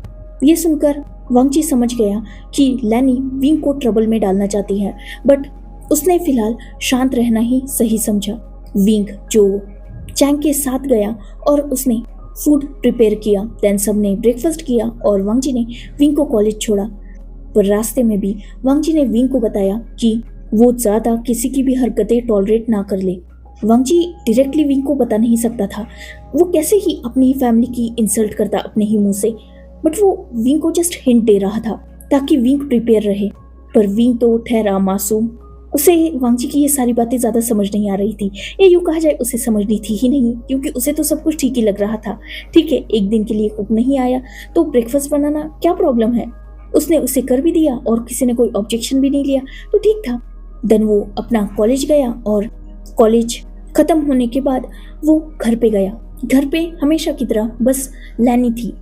ये सुनकर वांगची समझ गया कि लैनी विंग को ट्रबल में डालना चाहती है, बट उसने फिलहाल शांत रहना ही सही समझा। विंग जो चैंग के साथ गया और उसने फूड प्रिपेयर किया। देन सबने ब्रेकफास्ट किया और वांगजी ने विंग को कॉलेज छोड़ा। पर रास्ते में भी वांगजी ने विंग को बताया कि वो ज़्यादा किसी की भी हरकतें टॉलरेट ना कर ले। वांगजी डायरेक्टली विंग को बता नहीं सकता था, वो कैसे ही अपनी फैमिली की इंसल्ट करता अपने ही मुंह से, बट वो विंग को जस्ट हिंट दे रहा था ताकि विंग प्रिपेयर रहे। पर विंग तो ठहरा मासूम, उसे वांगजी की ये सारी बातें ज़्यादा समझ नहीं आ रही थी, या यूँ कहा जाए उसे समझनी थी ही नहीं, क्योंकि उसे तो सब कुछ ठीक ही लग रहा था। ठीक है, एक दिन के लिए कुक नहीं आया तो ब्रेकफास्ट बनाना क्या प्रॉब्लम है, उसने उसे कर भी दिया और किसी ने कोई ऑब्जेक्शन भी नहीं लिया तो ठीक था। देन वो अपना कॉलेज गया और कॉलेज खत्म होने के बाद वो घर पे गया। घर पे हमेशा की तरह बस लैनी थी,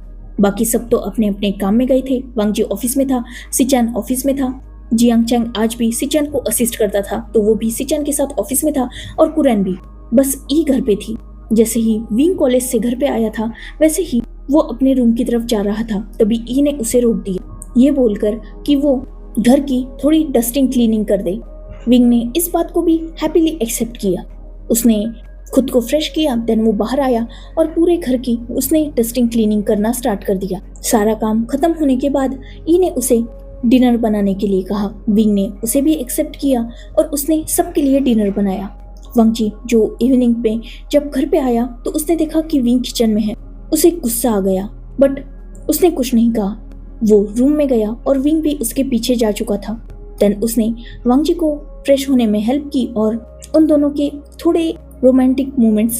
बाकी सब तो अपने अपने काम में गए थे। वांगजी ऑफिस में था, सिचान ऑफिस में था, जियांग चैंग आज भी सिचान को असिस्ट करता था तो वो भी सिचान के साथ ऑफिस में था, और कुरैन भी बस ई घर पे थी। जैसे ही विंग कॉलेज से घर पे आया था वैसे ही वो अपने रूम की तरफ जा रहा था, तभी ई ने उसे रोक दिया, ये बोलकर कि वो घर की थोड़ी डस्टिंग क्लीनिंग कर दे। विंग ने इस बात को भी हैप्पीली एक्सेप्ट किया। उसने खुद को फ्रेश किया, देन वो बाहर आया और पूरे घर की उसने डस्टिंग क्लीनिंग करना स्टार्ट कर दिया। सारा काम खत्म होने के बाद ई ने उसे डिनर बनाने के लिए कहा। विंग ने उसे भी एक्सेप्ट किया और उसने सबके लिए डिनर बनाया। वांगजी जो इवनिंग पे जब घर पे आया तो उसने देखा कि विंग किचन में है। उसे गुस्सा आ गया, बट उसने कुछ नहीं कहा। वो रूम में गया और विंग भी उसके पीछे जा चुका था। देन उसने वांगजी को फ्रेश होने में हेल्प की और उन दोनों के थोड़े रोमांटिक मोमेंट्स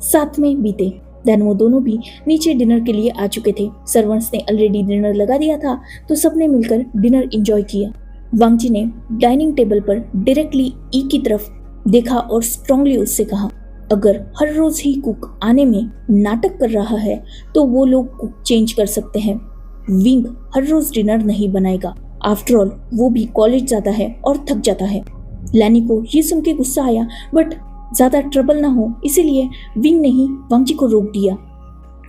साथ में बीते। देन वो दोनों भी नीचे डिनर के लिए आ चुके थे। सर्वेंट्स ने ऑलरेडी डिनर लगा दिया था तो सबने मिलकर डिनर एंजॉय किया। वांगजी ने डाइनिंग टेबल पर डायरेक्टली ई की तरफ देखा और स्ट्रांगली उससे कहा, अगर हर रोज ही कुक आने में नाटक कर रहा है तो वो लोग कुक चेंज कर सकते हैं। विंग हर रोज डिनर नहीं बनाएगा, आफ्टर ऑल वो भी कॉलेज जाता है और थक जाता है। लैनी को ये सुन के गुस्सा आया, बट ज्यादा ट्रबल ना हो इसीलिए विंग ने ही वांगजी को रोक दिया।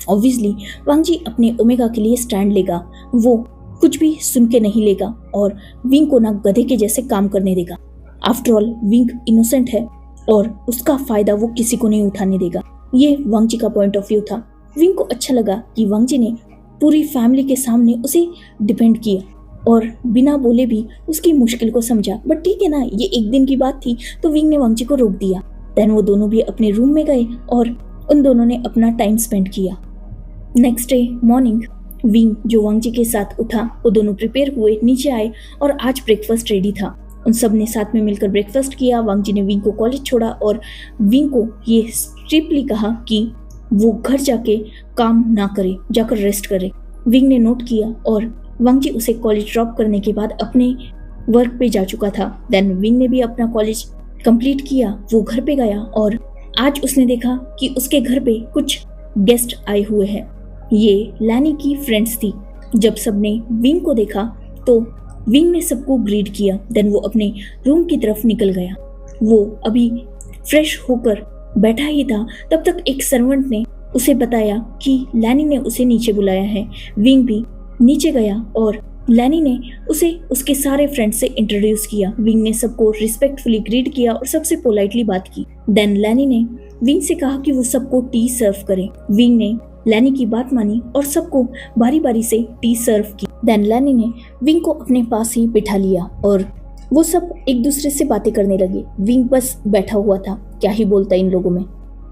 ऑब्वियसली वांगजी अपने ओमेगा के लिए स्टैंड लेगा, वो कुछ भी सुन के नहीं लेगा और विंग को ना गधे के जैसे काम करने देगा। आफ्टर ऑल विंग इनोसेंट है और उसका फायदा वो किसी को नहीं उठाने देगा। ये वांगजी का पॉइंट ऑफ व्यू था। विंग को अच्छा लगा कि वांगजी ने पूरी फैमिली के सामने उसे डिपेंड किया और बिना बोले भी उसकी मुश्किल को समझा। बट ठीक है ना, ये एक दिन की बात थी तो विंग ने वांगजी को रोक दिया। देन वो दोनों भी अपने रूम में गए और उन दोनों ने अपना टाइम स्पेंड किया। नेक्स्ट डे मॉर्निंग विंग जो वांगजी के साथ उठा, वो दोनों प्रिपेयर हुए, नीचे आए और आज ब्रेकफास्ट रेडी था। उन सब ने साथ में मिलकर ब्रेकफास्ट किया। वांगजी ने विंग को कॉलेज छोड़ा और विंग को ये स्ट्रिक्टली कहा कि वो घर जाके काम ना करे, जाकर रेस्ट करे। विंग ने नोट किया और वांगजी उसे कॉलेज ड्रॉप करने के बाद अपने वर्क पे जा चुका था। देन विंग ने भी अपना कॉलेज कंप्लीट किया। वो घर पे गया और आज उसने देखा कि उसके घर पे कुछ गेस्ट आए हुए हैं। ये लैनी की फ्रेंड्स थी। जब सबने विंग को देखा तो विंग ने सबको ग्रीट किया। देन वो अपने रूम की तरफ निकल गया। वो अभी फ्रेश होकर बैठा ही था, तब तक एक सर्वेंट ने उसे बताया कि लैनी ने उसे नीचे बुलाया है। विंग भी नीचे गया और लैनी ने उसे उसके सारे फ्रेंड्स से इंट्रोड्यूस किया। विंग ने सबको रिस्पेक्टफुली ग्रीट किया और सबसे पोलाइटली बात की। देन लैनी ने विंग से कहा कि वो सबको टी सर्व करे। विंग ने लैनी की बात मानी और सबको बारी बारी से टी सर्व की। देन लैनी ने विंग को अपने पास ही बिठा लिया और वो सब एक दूसरे से बातें करने लगे। विंग बस बैठा हुआ था, क्या ही बोलता इन लोगों में।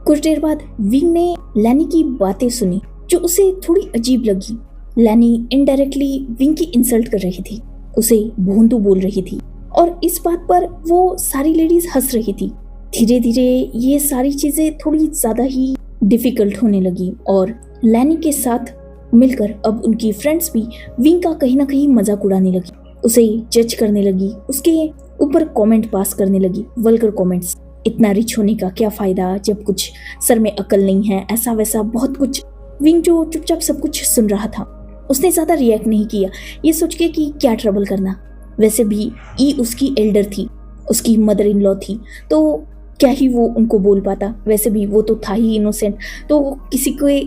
कुछ देर बाद विंग ने लैनी की बातें सुनी जो उसे थोड़ी अजीब लगी। लैनी इनडायरेक्टली विंग की इंसल्ट कर रही थी, उसे भोंदू बोल रही थी और इस बात पर वो सारी लेडीज हंस रही थी। धीरे धीरे ये सारी चीजें थोड़ी ज्यादा ही डिफिकल्ट होने लगी और लैनी के साथ मिलकर अब उनकी फ्रेंड्स भी विंग का कहीं ना कहीं मजाक उड़ाने लगी, उसे जज करने लगी, उसके ऊपर कमेंट पास करने लगी, वल्गर कमेंट्स। इतना रिच होने का क्या फायदा जब कुछ सर में अकल नहीं है, ऐसा वैसा बहुत कुछ। विंग जो चुपचाप सब कुछ सुन रहा था, उसने ज्यादा रिएक्ट नहीं किया, ये सोच के कि क्या ट्रबल करना। वैसे भी ई उसकी एल्डर थी, उसकी मदर इन लॉ थी, तो क्या ही वो उनको बोल पाता। वैसे भी वो तो था ही इनोसेंट, तो किसी के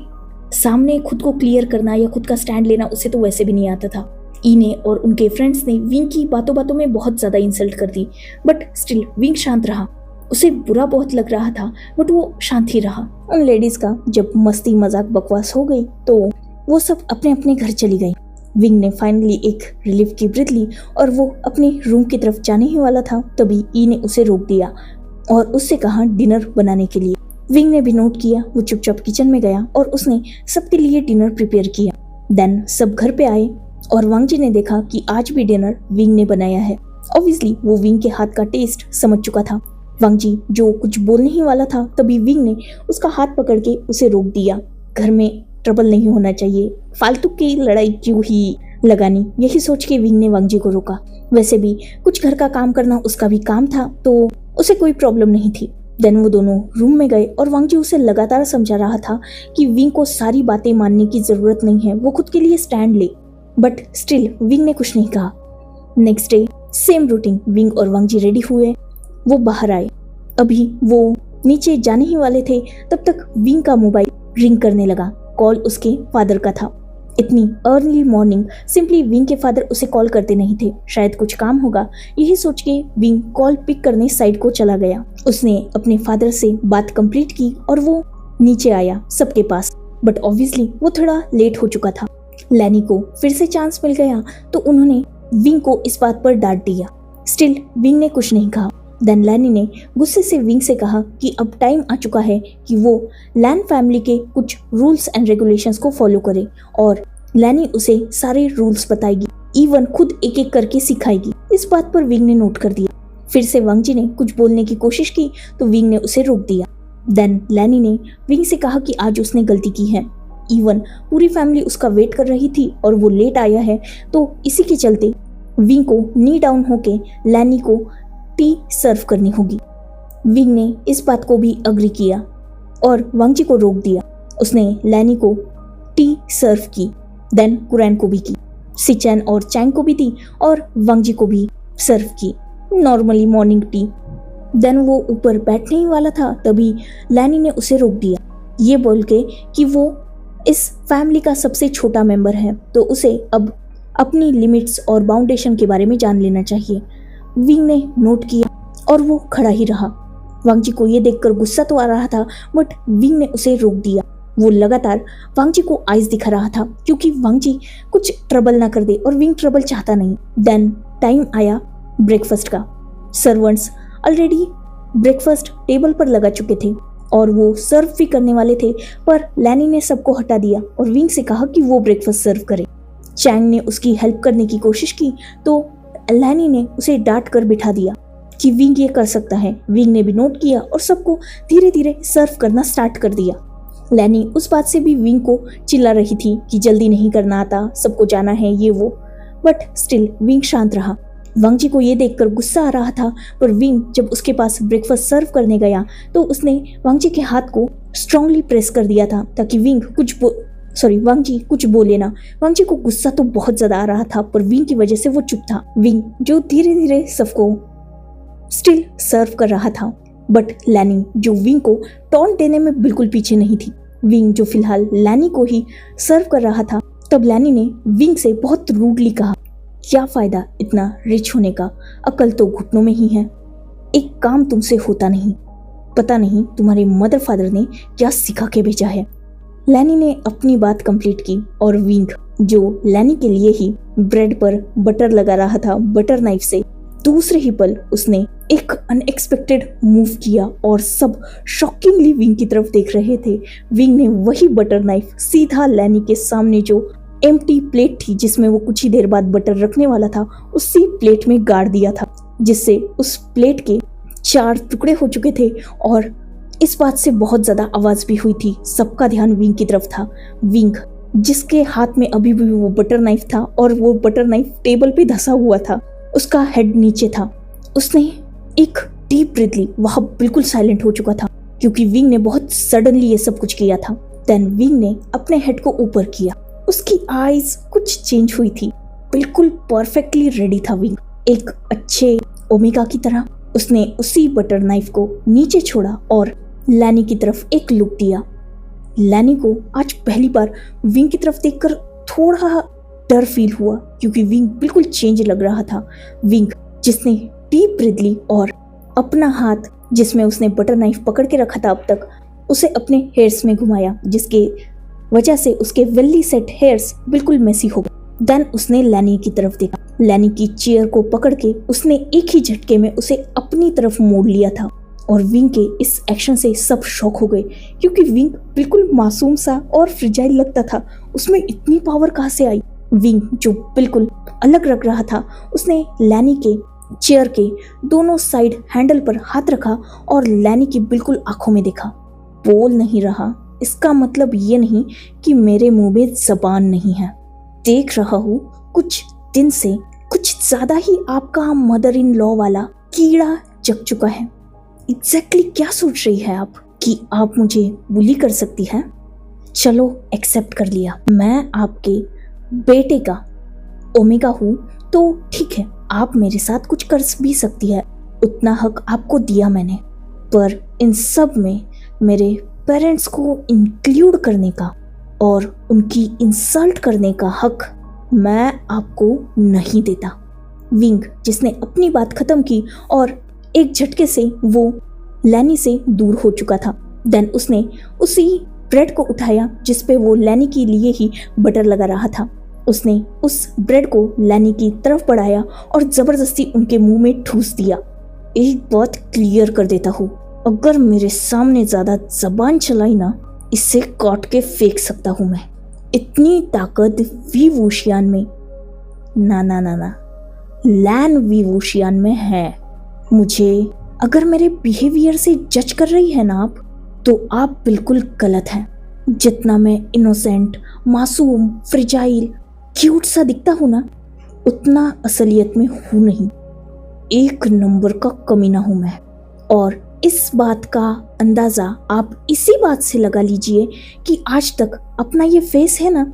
सामने खुद को क्लियर करना या खुद का स्टैंड लेना उसे तो वैसे भी नहीं आता था। ई ने और उनके फ्रेंड्स ने विंग की बातों बातों में बहुत ज्यादा इंसल्ट कर दी, बट स्टिल विंग शांत रहा। उसे बुरा बहुत लग रहा था, बट वो शांत ही रहा। उन लेडीज का जब मस्ती मजाक बकवास हो गई तो वो सब अपने अपने घर चली गई। विंग ने फाइनली एक रिलीफ की ब्रीथ ली और वो अपने रूम की तरफ जाने ही वाला था, तभी ई ने उसे रोक दिया और उससे कहा डिनर बनाने के लिए। विंग ने भी नोट किया, वो चुपचाप किचन में गया और उसने सबके लिए डिनर प्रिपेयर किया। देन सब घर पे आए और वांगजी ने देखा कि आज भी डिनर विंग ने बनाया है। ऑब्वियसली वो विंग के हाथ का टेस्ट समझ चुका था। वांगजी जो कुछ बोलने ही वाला था, तभी विंग ने उसका हाथ पकड़ के उसे रोक दिया। घर में ट्रबल नहीं होना चाहिए, फालतू की लड़ाई क्यों ही लगानी, यही सोच के विंग ने वांगजी को रोका। वैसे भी कुछ घर का काम करना उसका भी काम था, तो उसे कोई प्रॉब्लम नहीं थी। देन वो दोनों रूम में गए और वांगजी उसे लगातार समझा रहा था कि विंग को सारी बातें मानने की जरूरत नहीं है, वो खुद के लिए स्टैंड ले, बट स्टिल विंग ने कुछ नहीं कहा। Next day same routine, wing और वांगजी रेडी हुए, वो बाहर आए। अभी वो नीचे जाने ही वाले थे, तब तक विंग का मोबाइल रिंग करने लगा। कॉल उसके फादर का था। इतनी अर्ली मॉर्निंग सिंपली विंग के फादर उसे कॉल करते नहीं थे, शायद कुछ काम होगा, यही सोच के विंग कॉल पिक करने साइड को चला गया। उसने अपने फादर से बात कंप्लीट की और वो नीचे आया सबके पास, बट ऑब्वियसली वो थोड़ा लेट हो चुका था। लैनी को फिर से चांस मिल गया तो उन्होंने विंग को इस बात पर डांट दिया। स्टिल विंग ने कुछ नहीं कहा। देन लैनी ने गुस्से से विंग से कहा कि अब टाइम आ चुका है कि वो लैन फैमिली के कुछ रूल्स एंड रेगुलेशंस को फॉलो करे, और लैनी उसे सारे रूल्स बताएगी, इवन खुद एक एक करके सिखाएगी। इस बात पर विंग ने नोट कर दिया। फिर से वांगजी ने कुछ बोलने की कोशिश की तो विंग ने उसे रोक दिया। देन लैनी ने विंग से कहा कि आज उसने गलती की है, इवन पूरी फैमिली उसका वेट कर रही थी और वो लेट आया है, तो इसी के चलते विंग को नी डाउन होके लैनी को टी सर्व करनी होगी। विंग ने इस बात को भी अग्री किया और वांगजी को रोक दिया। उसने लैनी को टी सर्व की, देन कुरैन को भी की, सिचैन और चैंग को भी दी और वांगजी को भी सर्व की नॉर्मली मॉर्निंग टी। देन वो ऊपर बैठने ही वाला था, तभी लैनी ने उसे रोक दिया, ये बोल के कि वो इस फैमिली का सबसे छोटा मेंबर है, तो उसे अब अपनी लिमिट्स और बाउंडेशन के बारे में जान लेना चाहिए। विंग ने नोट किया और वो खड़ा ही रहा। वांगजी को ये देखकर गुस्सा तो आ रहा था, बट विंग ने उसे रोक दिया। वो लगातार वांगजी को आइस दिखा रहा था क्योंकि वांगजी कुछ ट्रबल ना कर दे और विंग ट्रबल चाहता नहीं। देन टाइम आया ब्रेकफास्ट का। सर्वेंट्स ऑलरेडी ब्रेकफास्ट टेबल पर लगा चुके थे और वो सर्व भी करने वाले थे, पर लैनी ने सबको हटा दिया और विंग से कहा कि वो ब्रेकफास्ट सर्व करे। चैंग ने उसकी हेल्प करने की कोशिश की तो लैनी ने उसे डांट कर बिठा दिया कि विंग ये कर सकता है। विंग ने भी नोट किया और सबको धीरे धीरे सर्व करना स्टार्ट कर दिया। लैनी उस बात से भी विंग को चिल्ला रही थी कि जल्दी नहीं करना आता, सबको जाना है ये वो, बट स्टिल विंग शांत रहा। वांगजी को ये देखकर गुस्सा आ रहा था, पर विंग जब उसके पास ब्रेकफास्ट सर्व करने गया तो उसने वांगजी के हाथ को स्ट्रांगली प्रेस कर दिया था ताकि वांगजी कुछ बोले ना। वांगजी को गुस्सा तो बहुत ज्यादा आ रहा था, पर विंग की वजह से वो चुप था। विंग जो धीरे धीरे सबको स्टिल सर्व कर रहा था, बट लैनी जो विंग को टॉन्ट देने में बिल्कुल पीछे नहीं थी। विंग जो फिलहाल लैनी को ही सर्व कर रहा था, तब लैनी ने विंग से बहुत रूडली कहा, क्या फायदा इतना रिच होने का, अकल तो घुटनों में ही है, एक काम तुमसे होता नहीं, पता नहीं तुम्हारे मदर फादर ने क्या सिखा के भेजा है। लैनी ने अपनी बात कंप्लीट की और विंग जो लैनी के लिए ही ब्रेड पर बटर लगा रहा था बटर नाइफ से, दूसरे ही पल उसने एक अनएक्सपेक्टेड मूव किया और सब शॉकिंगली विंग की तरफ देख रहे थे। विंग ने वही बटर नाइफ सीधा लैनी के सामने जो एम्प्टी प्लेट थी जिसमें वो कुछ ही देर बाद बटर रखने वाला था, उसी प्लेट में गाड़ दिया था, जिससे उस प्लेट के 4 टुकड़े हो चुके थे और इस बात से बहुत ज्यादा आवाज भी हुई थी। सबका ध्यान विंग की तरफ था। विंग जिसके हाथ में अभी भी वो बटर नाइफ था और वो बटर नाइफ टेबल पे धंसा हुआ था, उसका हेड नीचे था। उसने एक डीप ब्रीथ ली, वह बिल्कुल साइलेंट हो चुका था क्योंकि विंग ने बहुत सडनली ये सब कुछ किया था। देन विंग ने अपने हेड को ऊपर किया, उसकी आईज कुछ चेंज हुई थी, बिल्कुल परफेक्टली रेडी था विंग, एक अच्छे ओमेगा की तरह। उसने उसी बटर नाइफ को नीचे छोड़ा और लैनी की तरफ एक लुक दिया। लैनी को आज पहली बार विंग की तरफ देखकर थोड़ा डर फील हुआ क्योंकि विंग बिल्कुल चेंज लग रहा था। विंग जिसने डीप ब्रीथ ली और अपना हाथ जिसमें उसने बटर नाइफ पकड़ के रखा था अब तक, उसे अपने हेयर्स में घुमाया, जिसके वजह से उसके वेली सेट हेयर्स बिल्कुल मेसी हो गए। देन उसने लैनी की तरफ देखा। लैनी की चेयर को पकड़ के उसने एक ही झटके में उसे अपनी तरफ मोड़ लिया था और विंग के इस एक्शन से सब शॉक हो गए क्योंकि विंग बिल्कुल मासूम सा और फ्रिजाइल लगता था। उसमें इतनी पावर कहाँ से आई? विंग जो बिल्कुल अलग लग रहा था, उसने लैनी के चेयर के दोनों साइड हैंडल पर हाथ रखा और लैनी की बिल्कुल आंखों में देखा। बोल नहीं रहा, इसका मतलब ये नहीं कि मेरे मुंह में जबान नहीं है। देख रहा हूँ कुछ दिन से कुछ ज्यादा ही आपका मदर इन लॉ वाला कीड़ा जग चुका है। एग्जैक्टली क्या सोच रही है आप कि आप मुझे बुली कर सकती है? चलो एक्सेप्ट कर लिया, मैं आपके बेटे का ओमेगा हूँ तो ठीक है, आप मेरे साथ कुछ कर भी सकती है, उतना हक आपको दिया मैंने। पर इन सब में मेरे पेरेंट्स को इंक्लूड करने का और उनकी इंसल्ट करने का हक मैं आपको नहीं देता। विंग जिसने अपनी बात खत्म की और एक झटके से वो लैनी से दूर हो चुका था। देन उसने उसी ब्रेड को उठाया जिस पे वो लैनी के लिए ही बटर लगा रहा था। उसने उस ब्रेड को लैनी की तरफ बढ़ाया और जबरदस्ती उनके मुंह में ठूस दिया। एक बात क्लियर कर देता हूँ, अगर मेरे सामने ज्यादा जबान चलाई ना, इससे काट के फेंक सकता हूँ मैं। इतनी ताकत वी वूशियान में ना ना ना ना लैन वी वूशियान में है। मुझे अगर मेरे बिहेवियर से जज कर रही है ना आप, तो आप बिल्कुल गलत हैं। जितना मैं इनोसेंट, मासूम, फ्रिजाइल, क्यूट सा दिखता हूँ ना, उतना असलियत में हूँ नहीं। एक नंबर का कमीना हूँ मैं। और इस बात का अंदाजा आप इसी बात से लगा लीजिए कि आज तक अपना ये फेस है ना,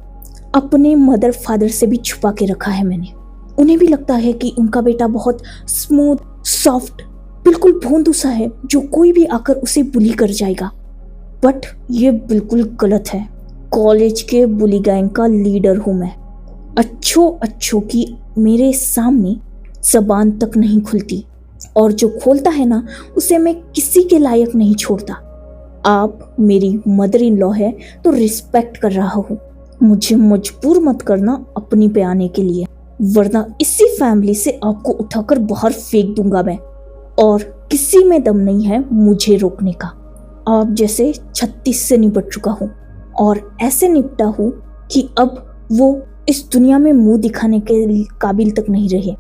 अपने मदर फादर से भी छुपा के रखा है मैंने। उन्हें भी लगता है कि उनका बेटा बहुत स्मूथ, सॉफ्ट, बिल्कुल भोंदू सा है जो कोई भी आकर उसे बुली कर जाएगा। बट ये बिल्कुल गलत है। कॉलेज के बुली गैंग का लीडर हूँ मैं। अच्छों की मेरे सामने जबान तक नहीं खुलती और जो खोलता है ना, उसे मैं किसी के लायक नहीं छोड़ता। आप मेरी मदर इन लॉ है तो रिस्पेक्ट कर रहा हूँ। मुझे मजबूर मत करना अपनी पे आने के लिए, वरना इसी फैमिली से आपको उठाकर बाहर फेंक दूंगा मैं। और किसी में दम नहीं है मुझे रोकने का। आप जैसे 36 से निपट चुका हूँ और ऐसे निपटा हूँ कि अब वो इस दुनिया में मुंह दिखाने के काबिल तक नहीं रहे।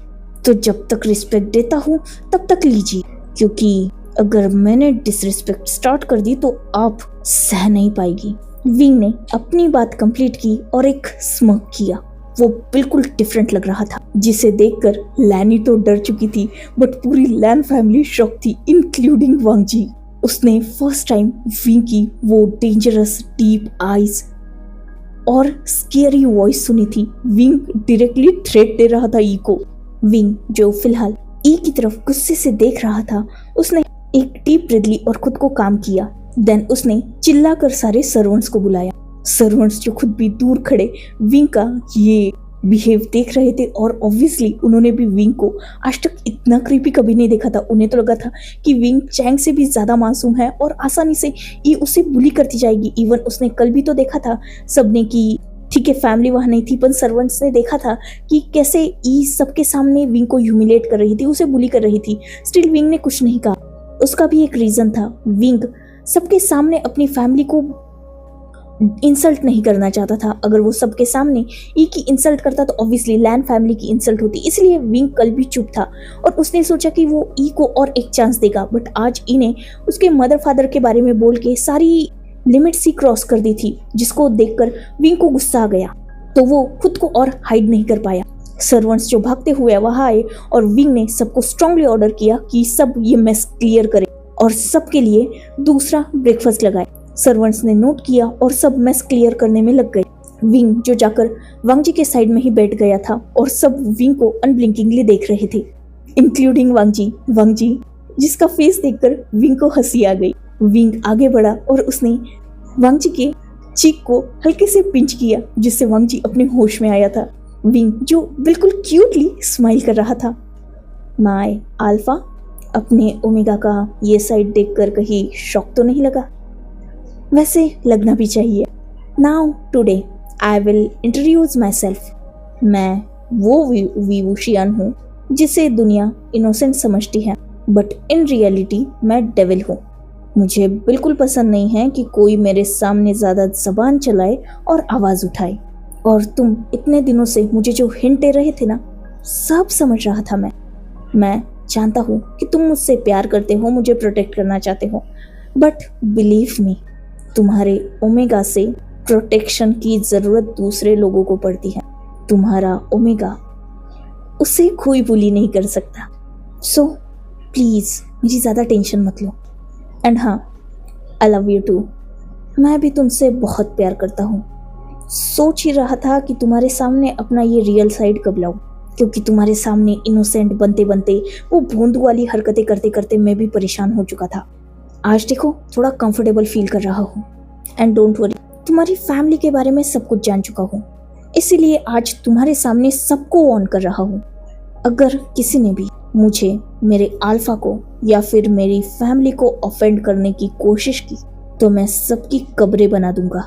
तो जब तक रिस्पेक्ट देता हूँ तब तक लीजिए, क्योंकि अगर मैंने डिसरिस्पेक्ट स्टार्ट कर दी तो आप सह नहीं पाएगी। विंग ने अपनी बात कंप्लीट की और एक स्मर्क किया। वो बिल्कुल डिफरेंट लग रहा था, जिसे देखकर लैनी तो डर चुकी थी, बट पूरी लैन फैमिली शॉक थी, इंक्लूडिंग वांग जी। उसने फर्स्ट टाइम विंग की वो डेंजरस डीप आईज और स्केरी वॉइस सुनी थी। विंग डायरेक्टली थ्रेट दे रहा था ई को। विंग जो फिलहाल ई की तरफ गुस्से से देख रहा था, उसने एक डीप ब्रीथ ली और खुद को काम किया। देन उसने चिल्लाकर सारे सर्वेंट्स को बुलाया। सर्वेंट्स जो खुद भी दूर खड़े विंग का ये बिहेव देख रहे थे और ऑब्वियसली उन्होंने भी विंग को आज तक इतना क्रीपी कभी नहीं देखा था। उन्हें तो लगा था कि विंग चैंग से भी ज्यादा मासूम है और आसानी से ये उसे बुली करती जाएगी। इवन उसने कल भी तो देखा था सबने कि ठीक है फैमिली वहां नहीं थी, पर सर्वेंट्स ने देखा था कि कैसे ई सबके सामने विंग को ह्यूमिलेट कर रही थी, उसे बुली कर रही थी। स्टिल विंग ने कुछ नहीं कहा। उसका भी एक रीजन था। विंग सबके सामने अपनी फैमिली को इंसल्ट नहीं करना चाहता था। अगर वो सबके सामने ई की इंसल्ट करता तो ऑब्वियसली लैन फैमिली की इंसल्ट होती। इसलिए विंग कल भी चुप था और उसने सोचा कि वो ई को और एक चांस देगा। बट आज ई ने उसके मदर फादर के बारे में बोल के सारी लिमिट्स ही क्रॉस कर दी थी, जिसको देखकर विंग को गुस्सा आ गया। तो वो खुद को और हाइड नहीं कर पाया। सर्वेंट्स जो भागते हुए वहां आए और विंग ने सबको स्ट्रांगली ऑर्डर किया कि सब ये मेस क्लियर करे और सबके लिए दूसरा ब्रेकफास्ट लगाए। सर्वेंट्स ने नोट किया और सब मेस क्लियर करने में लग गए। विंग जो जाकर वांग जी के साइड में ही बैठ गया था और सब विंग को अनब्लिंकिंगली देख रहे थे, इंक्लूडिंग वांग जी। वांग जी जिसका फेस देखकर विंग को हंसी आ गई। विंग आगे बढ़ा और उसने वांग जी के चीक को हल्के से पिंच किया, जिससे वांग जी अपने होश में आया था। विंग जो बिल्कुल क्यूटली स्माइल कर रहा था। माय अल्फा, अपने ओमेगा का ये साइड देखकर कहीं शॉक तो नहीं लगा? वैसे लगना भी चाहिए। Now today I will introduce my self. मैं वो विवुशियन हूँ जिसे दुनिया इनोसेंट समझती है, बट इन रियलिटी मैं डेविल हूँ। मुझे बिल्कुल पसंद नहीं है कि कोई मेरे सामने ज़्यादा जबान चलाए और आवाज़ उठाए। और तुम इतने दिनों से मुझे जो हिंट दे रहे थे ना, सब समझ रहा था मैं जानता हूँ कि तुम मुझसे प्यार करते हो, मुझे प्रोटेक्ट करना चाहते हो, बट बिलीव मी, तुम्हारे ओमेगा से प्रोटेक्शन की ज़रूरत दूसरे लोगों को पड़ती है। तुम्हारा ओमेगा उसे कोई बुली नहीं कर सकता। सो प्लीज़ मेरी ज़्यादा टेंशन मत लो। एंड हाँ, आई लव यू टू। मैं भी तुमसे बहुत प्यार करता हूँ। सोच ही रहा था कि तुम्हारे सामने अपना ये रियल साइड कब लाऊं, क्योंकि तुम्हारे सामने इनोसेंट बनते बनते, वो भोंदू वाली हरकतें करते करते मैं भी परेशान हो चुका था। आज देखो थोड़ा कंफर्टेबल फील कर रहा हूँ। एंड डोंट वरी, तुम्हारी फैमिली के बारे में सब कुछ जान चुका हूँ, इसीलिए आज तुम्हारे सामने सबको ऑन कर रहा हूँ। अगर किसी ने भी मुझे, मेरे अल्फा को या फिर मेरी फैमिली को ऑफेंड करने की कोशिश की तो मैं सबकी कब्रें बना दूंगा।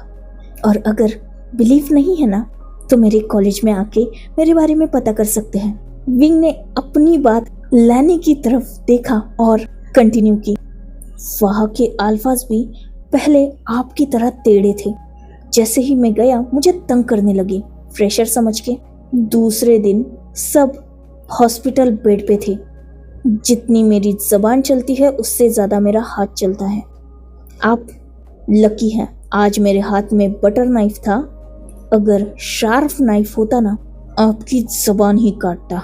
और अगर बिलीव नहीं है ना, तो मेरे कॉलेज में आके मेरे बारे में पता कर सकते हैं। विंग ने अपनी बात लैनी की तरफ देखा और कंटिन्यू की। वहाँ के अल्फाज भी पहले आपकी तरह टेढ़े थे। जैसे ही मैं गया मुझे तंग करने लगे, फ्रेशर समझ के। दूसरे दिन सब हॉस्पिटल बेड पे थे। जितनी मेरी जबान चलती है उससे ज़्यादा मेरा हाथ चलता है। आप लकी हैं, आज मेरे हाथ में बटर नाइफ था। अगर शार्प नाइफ होता ना, आपकी जबान ही काटता।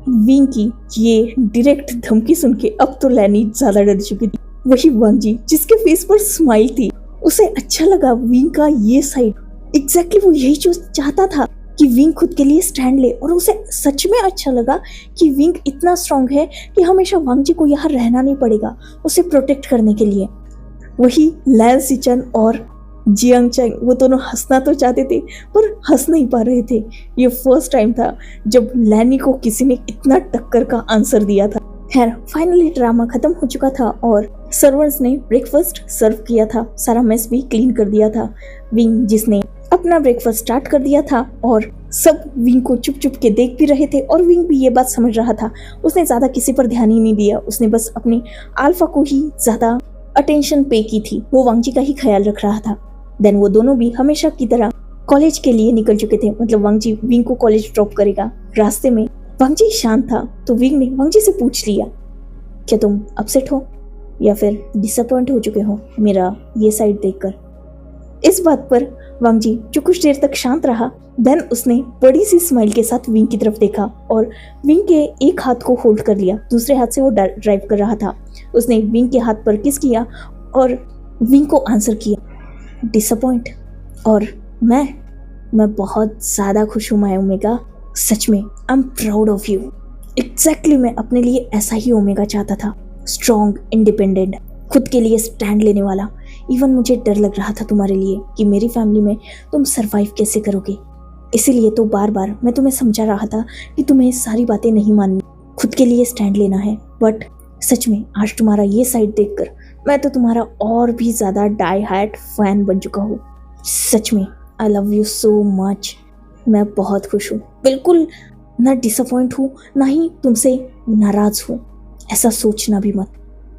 विंग की ये डायरेक्ट धमकी सुन के अब तो लैनी ज्यादा डर चुकी थी। वही वांग जी जिसके फेस पर स्माइल थी, उसे अच्छा लगा विंग का ये साइड। एग्जैक्टली वो यही जो चाहता था कि विंग खुद के लिए स्टैंड ले, और उसे सच में अच्छा लगा कि विंग इतना स्ट्रांग है कि हमेशा वांग जी को यहाँ रहना नहीं पड़ेगा उसे प्रोटेक्ट करने के लिए। वही लैन सिचन और जियांग चैंग, वो दोनों हंसना तो चाहते थे पर हंस नहीं पा रहे थे। ये फर्स्ट टाइम था जब लैनी को किसी ने इतना टक्कर का आंसर दिया था। खैर फाइनली ड्रामा खत्म हो चुका था और सर्वर्स ने ब्रेकफास्ट सर्व किया था। सारा मेस भी क्लीन कर दिया था। विंग जिसने अपना ब्रेकफास्ट स्टार्ट कर दिया था और सब विंग को चुप चुप के देख भी रहे थे, और विंग भी ये बात समझ रहा था। उसने ज़्यादा किसी पर ध्यान ही नहीं दिया, उसने बस अपने अल्फा को ही ज़्यादा अटेंशन पे की थी। वो वांग जी का ही ख्याल रख रहा था। देन वो दोनों भी हमेशा की तरह कॉलेज के लिए निकल चुके थे। मतलब वांग जी विंग को कॉलेज ड्रॉप करेगा। रास्ते में वांग जी शांत था, तो विंग ने वांग जी से पूछ लिया, क्या तुम अपसेट हो या फिर डिसअपॉइंट हो चुके हो मेरा ये साइड देखकर? इस बात पर वांग जी जो कुछ देर तक शांत रहा, देन उसने बड़ी सी स्माइल के साथ विंग की तरफ देखा और विंग के एक हाथ को होल्ड कर लिया। दूसरे हाथ से वो ड्राइव कर रहा था। उसने विंग के हाथ पर किस किया और विंग को आंसर किया, डिसअपॉइंट। और मैं बहुत ज़्यादा खुश हूँ माय ओमेगा, सच में I am proud of you. Exactly मैं अपने लिए ऐसा ही ओमेगा चाहता था, स्ट्रॉन्ग, इंडिपेंडेंट, खुद के लिए स्टैंड लेने वाला। इवन मुझे डर लग रहा था तुम्हारे लिए कि मेरी फैमिली में तुम सरवाइव कैसे करोगे। इसीलिए तो बार बार मैं तुम्हें समझा रहा था कि तुम्हें सारी बातें नहीं माननी, खुद के लिए स्टैंड लेना है। बट सच में आज तुम्हारा ये साइड देखकर मैं तो तुम्हारा और भी ज़्यादा डाई हार्ट फैन बन चुका हूँ। सच में I love you so much. मैं बहुत खुश हूँ, बिल्कुल ना डिसअपॉइंट हूँ ना ही तुमसे नाराज़ हूँ। ऐसा सोचना भी मत।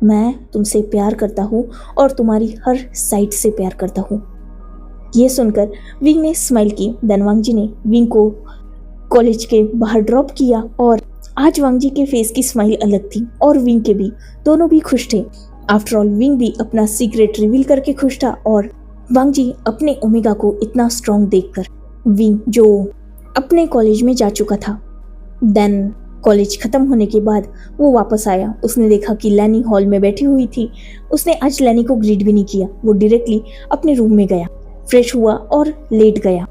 मैं तुमसे प्यार करता हूँ और तुम्हारी हर साइड से प्यार करता हूँ। ये सुनकर विंग ने स्माइल की। देन वांग जी ने विंग को कॉलेज के बाहर ड्रॉप किया और आज वांग जी के फेस की स्माइल अलग थी और विंग के भी, दोनों भी खुश थे। आफ्टर ऑल विंग भी अपना सीक्रेट रिवील करके खुश था और वांग जी अपने ओमेगा को इतना स्ट्रॉन्ग देखकर। विंग जो अपने कॉलेज में जा चुका था। देन कॉलेज खत्म होने के बाद वो वापस आया। उसने देखा कि लैनी हॉल में बैठी हुई थी। उसने आज लैनी को ग्रीट भी नहीं किया, वो डायरेक्टली अपने रूम में गया, फ्रेश हुआ और लेट गया।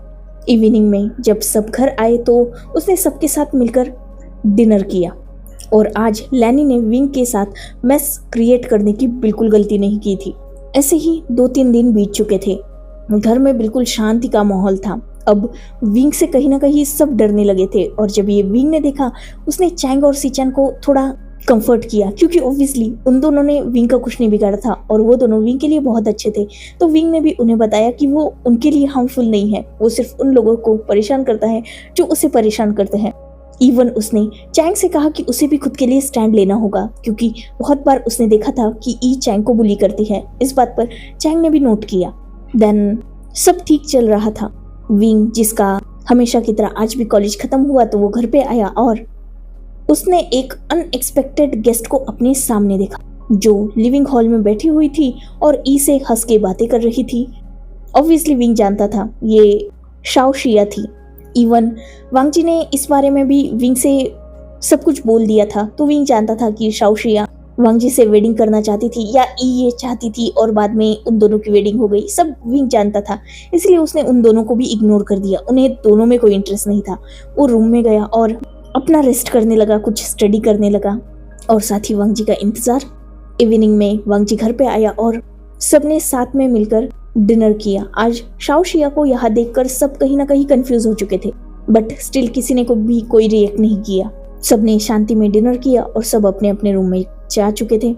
इवनिंग में जब सब घर आए तो उसने सबके साथ मिलकर डिनर किया। और आज लैनी ने विंग के साथ मेस क्रिएट करने की बिल्कुल गलती नहीं की थी। ऐसे ही 2-3 दिन बीत चुके थे। घर में बिल्कुल शांति का माहौल था। अब विंग से कहीं ना कहीं सब डरने लगे थे, और जब ये विंग ने देखा उसने चैंग और सीचैन को थोड़ा कंफर्ट किया, क्योंकि ऑब्वियसली उन दोनों ने विंग का कुछ नहीं बिगाड़ा था और वो दोनों विंग के लिए बहुत अच्छे थे। तो विंग ने भी उन्हें बताया कि वो उनके लिए हार्मफुल नहीं है, वो सिर्फ उन लोगों को परेशान करता है जो उसे परेशान करते हैं। इवन उसने चैंग से कहा कि उसे भी खुद के लिए स्टैंड लेना होगा, क्योंकि बहुत बार उसने देखा था कि ई चैंग को बुली करती है। इस बात पर चैंग ने भी नोट किया। देन सब ठीक चल रहा था। विंग, जिसका हमेशा की तरह आज भी कॉलेज खत्म हुआ तो वो घर पे आया और उसने एक अनएक्सपेक्टेड गेस्ट को अपने सामने देखा, जो लिविंग हॉल में बैठी हुई थी और ई से हंस के बातें कर रही थी। ऑब्वियसली विंग जानता था ये शाओ शिया थी। इवन वांग जी ने इस बारे में भी विंग से सब कुछ बोल दिया था, तो विंग जानता था कि शाओ शिया वांग जी से वेडिंग करना चाहती थी या ई ये चाहती थी और बाद में उन दोनों की वेडिंग हो गई। सब विंग जानता था, इसलिए उसने उन दोनों को भी इग्नोर कर दिया। उन्हें दोनों में कोई इंटरेस्ट नहीं था। वो रूम में गया और अपना रेस्ट करने लगा, कुछ स्टडी करने लगा और साथ ही वांग जी का इंतजार। इवनिंग में वांग जी घर पे आया और सबने साथ में मिलकर डिनर किया। आज शाओ शिया को यहाँ देखकर सब कहीं ना कहीं कंफ्यूज हो चुके थे, बट स्टिल किसी ने को भी कोई रिएक्ट नहीं किया। सबने शांति में डिनर किया और सब अपने अपने रूम में जा चुके थे।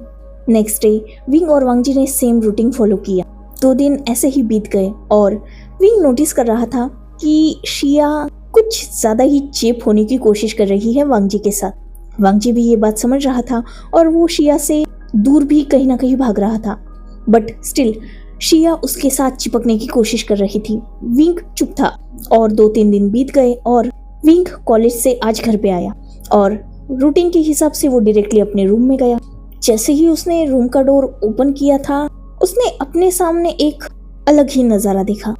नेक्स्ट डे विंग और वांग जी ने सेम रूटीन फॉलो किया। 2 दिन ऐसे ही बीत गए और विंग नोटिस कर रहा था कि शिया कुछ ज्यादा ही चेप होने की कोशिश कर रही है वांग जी के साथ। वांग जी भी ये बात समझ रहा था और वो शिया से दूर भी कहीं ना कहीं भाग रहा था, बट स्टिल शिया उसके साथ चिपकने की कोशिश कर रही थी। विंग चुप था और 2-3 दिन बीत गए और विंग कॉलेज से आज घर पे आया और रूटीन के हिसाब से वो डायरेक्टली अपने रूम में गया। जैसे ही उसने रूम का डोर ओपन किया था, उसने अपने सामने एक अलग ही नजारा देखा।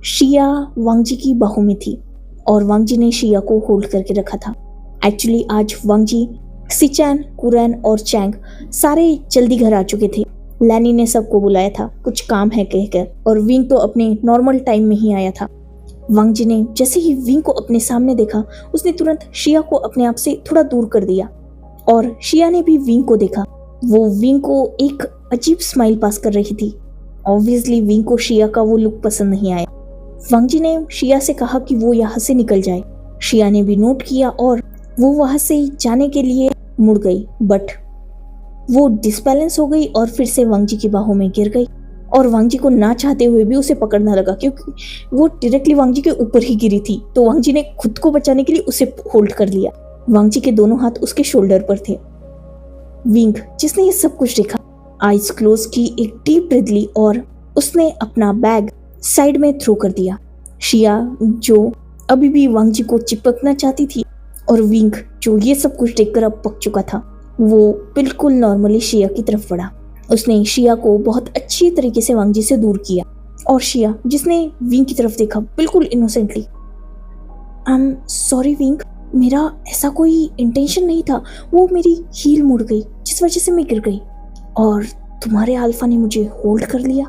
शिया वांग जी की बाहों में थी और वांग जी ने शिया को होल्ड करके रखा था। एक्चुअली आज वांग जी, सिचैन, कुरैन और चैंग सारे जल्दी घर आ चुके थे। लैनी ने सबको बुलाया था, कुछ काम है कहकर, और विंग तो अपने नॉर्मल टाइम में ही आया था। वांग जी ने जैसे ही विंग को अपने सामने देखा, उसने तुरंत शिया को अपने आप से थोड़ा दूर कर दिया और शिया ने भी विंग को देखा। वो विंग को एक अजीब स्माइल पास कर रही थी। ऑब्वियसली विंग को शिया का वो लुक पसंद नहीं आया। वांग जी ने शिया से कहा कि वो यहाँ से निकल जाए। शिया ने भी नोट किया और वो वहां से जाने के लिए मुड़ गई, बट वो डिसबैलेंस हो गई और फिर से वांग जी की बाहों में गिर गई और वांग जी को ना चाहते हुए भी उसे पकड़ना लगा, क्योंकि वो डायरेक्टली वांग जी के ऊपर ही गिरी थी। तो वांग जी ने खुद को बचाने के लिए उसे होल्ड कर लिया। वांग जी के दोनों हाथ उसके शोल्डर पर थे। विंग, जिसने ये सब कुछ देखा, आईज क्लोज की, एक डीप ब्रीथ ली और उसने अपना बैग साइड में थ्रो कर दिया। शिया, जो अभी भी वांग जी को चिपकना चाहती थी, और विंग, जो ये सब कुछ देखकर अब पक चुका था, वो बिल्कुल नॉर्मली शिया की तरफ बढ़ा। उसने शिया को बहुत अच्छी तरीके से वांग जी से दूर किया और शिया, जिसने विंग की तरफ देखा, बिल्कुल innocently, I am sorry wing, मेरा ऐसा कोई इंटेंशन नहीं था, वो मेरी हील मुड़ गई जिस वजह से मैं गिर गई और तुम्हारे अल्फा ने मुझे होल्ड कर लिया।